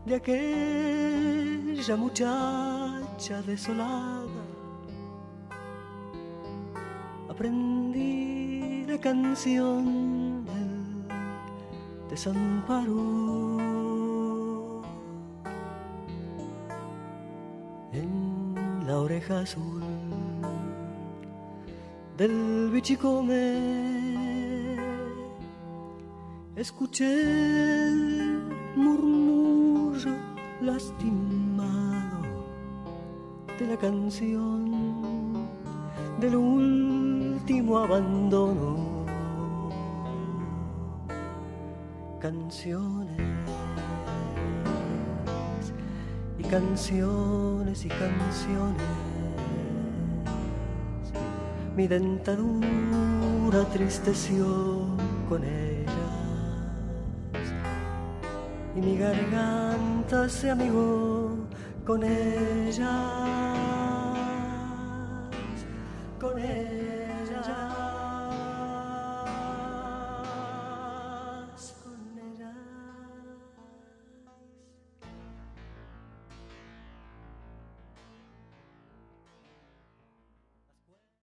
de aquella muchacha desolada, aprendí la canción del desamparo. En la oreja azul del bichicome escuché el murmullo lastimado de la canción del último abandono. Canciones y canciones y canciones, mi dentadura tristeció con ellas y mi garganta se amigó con ella.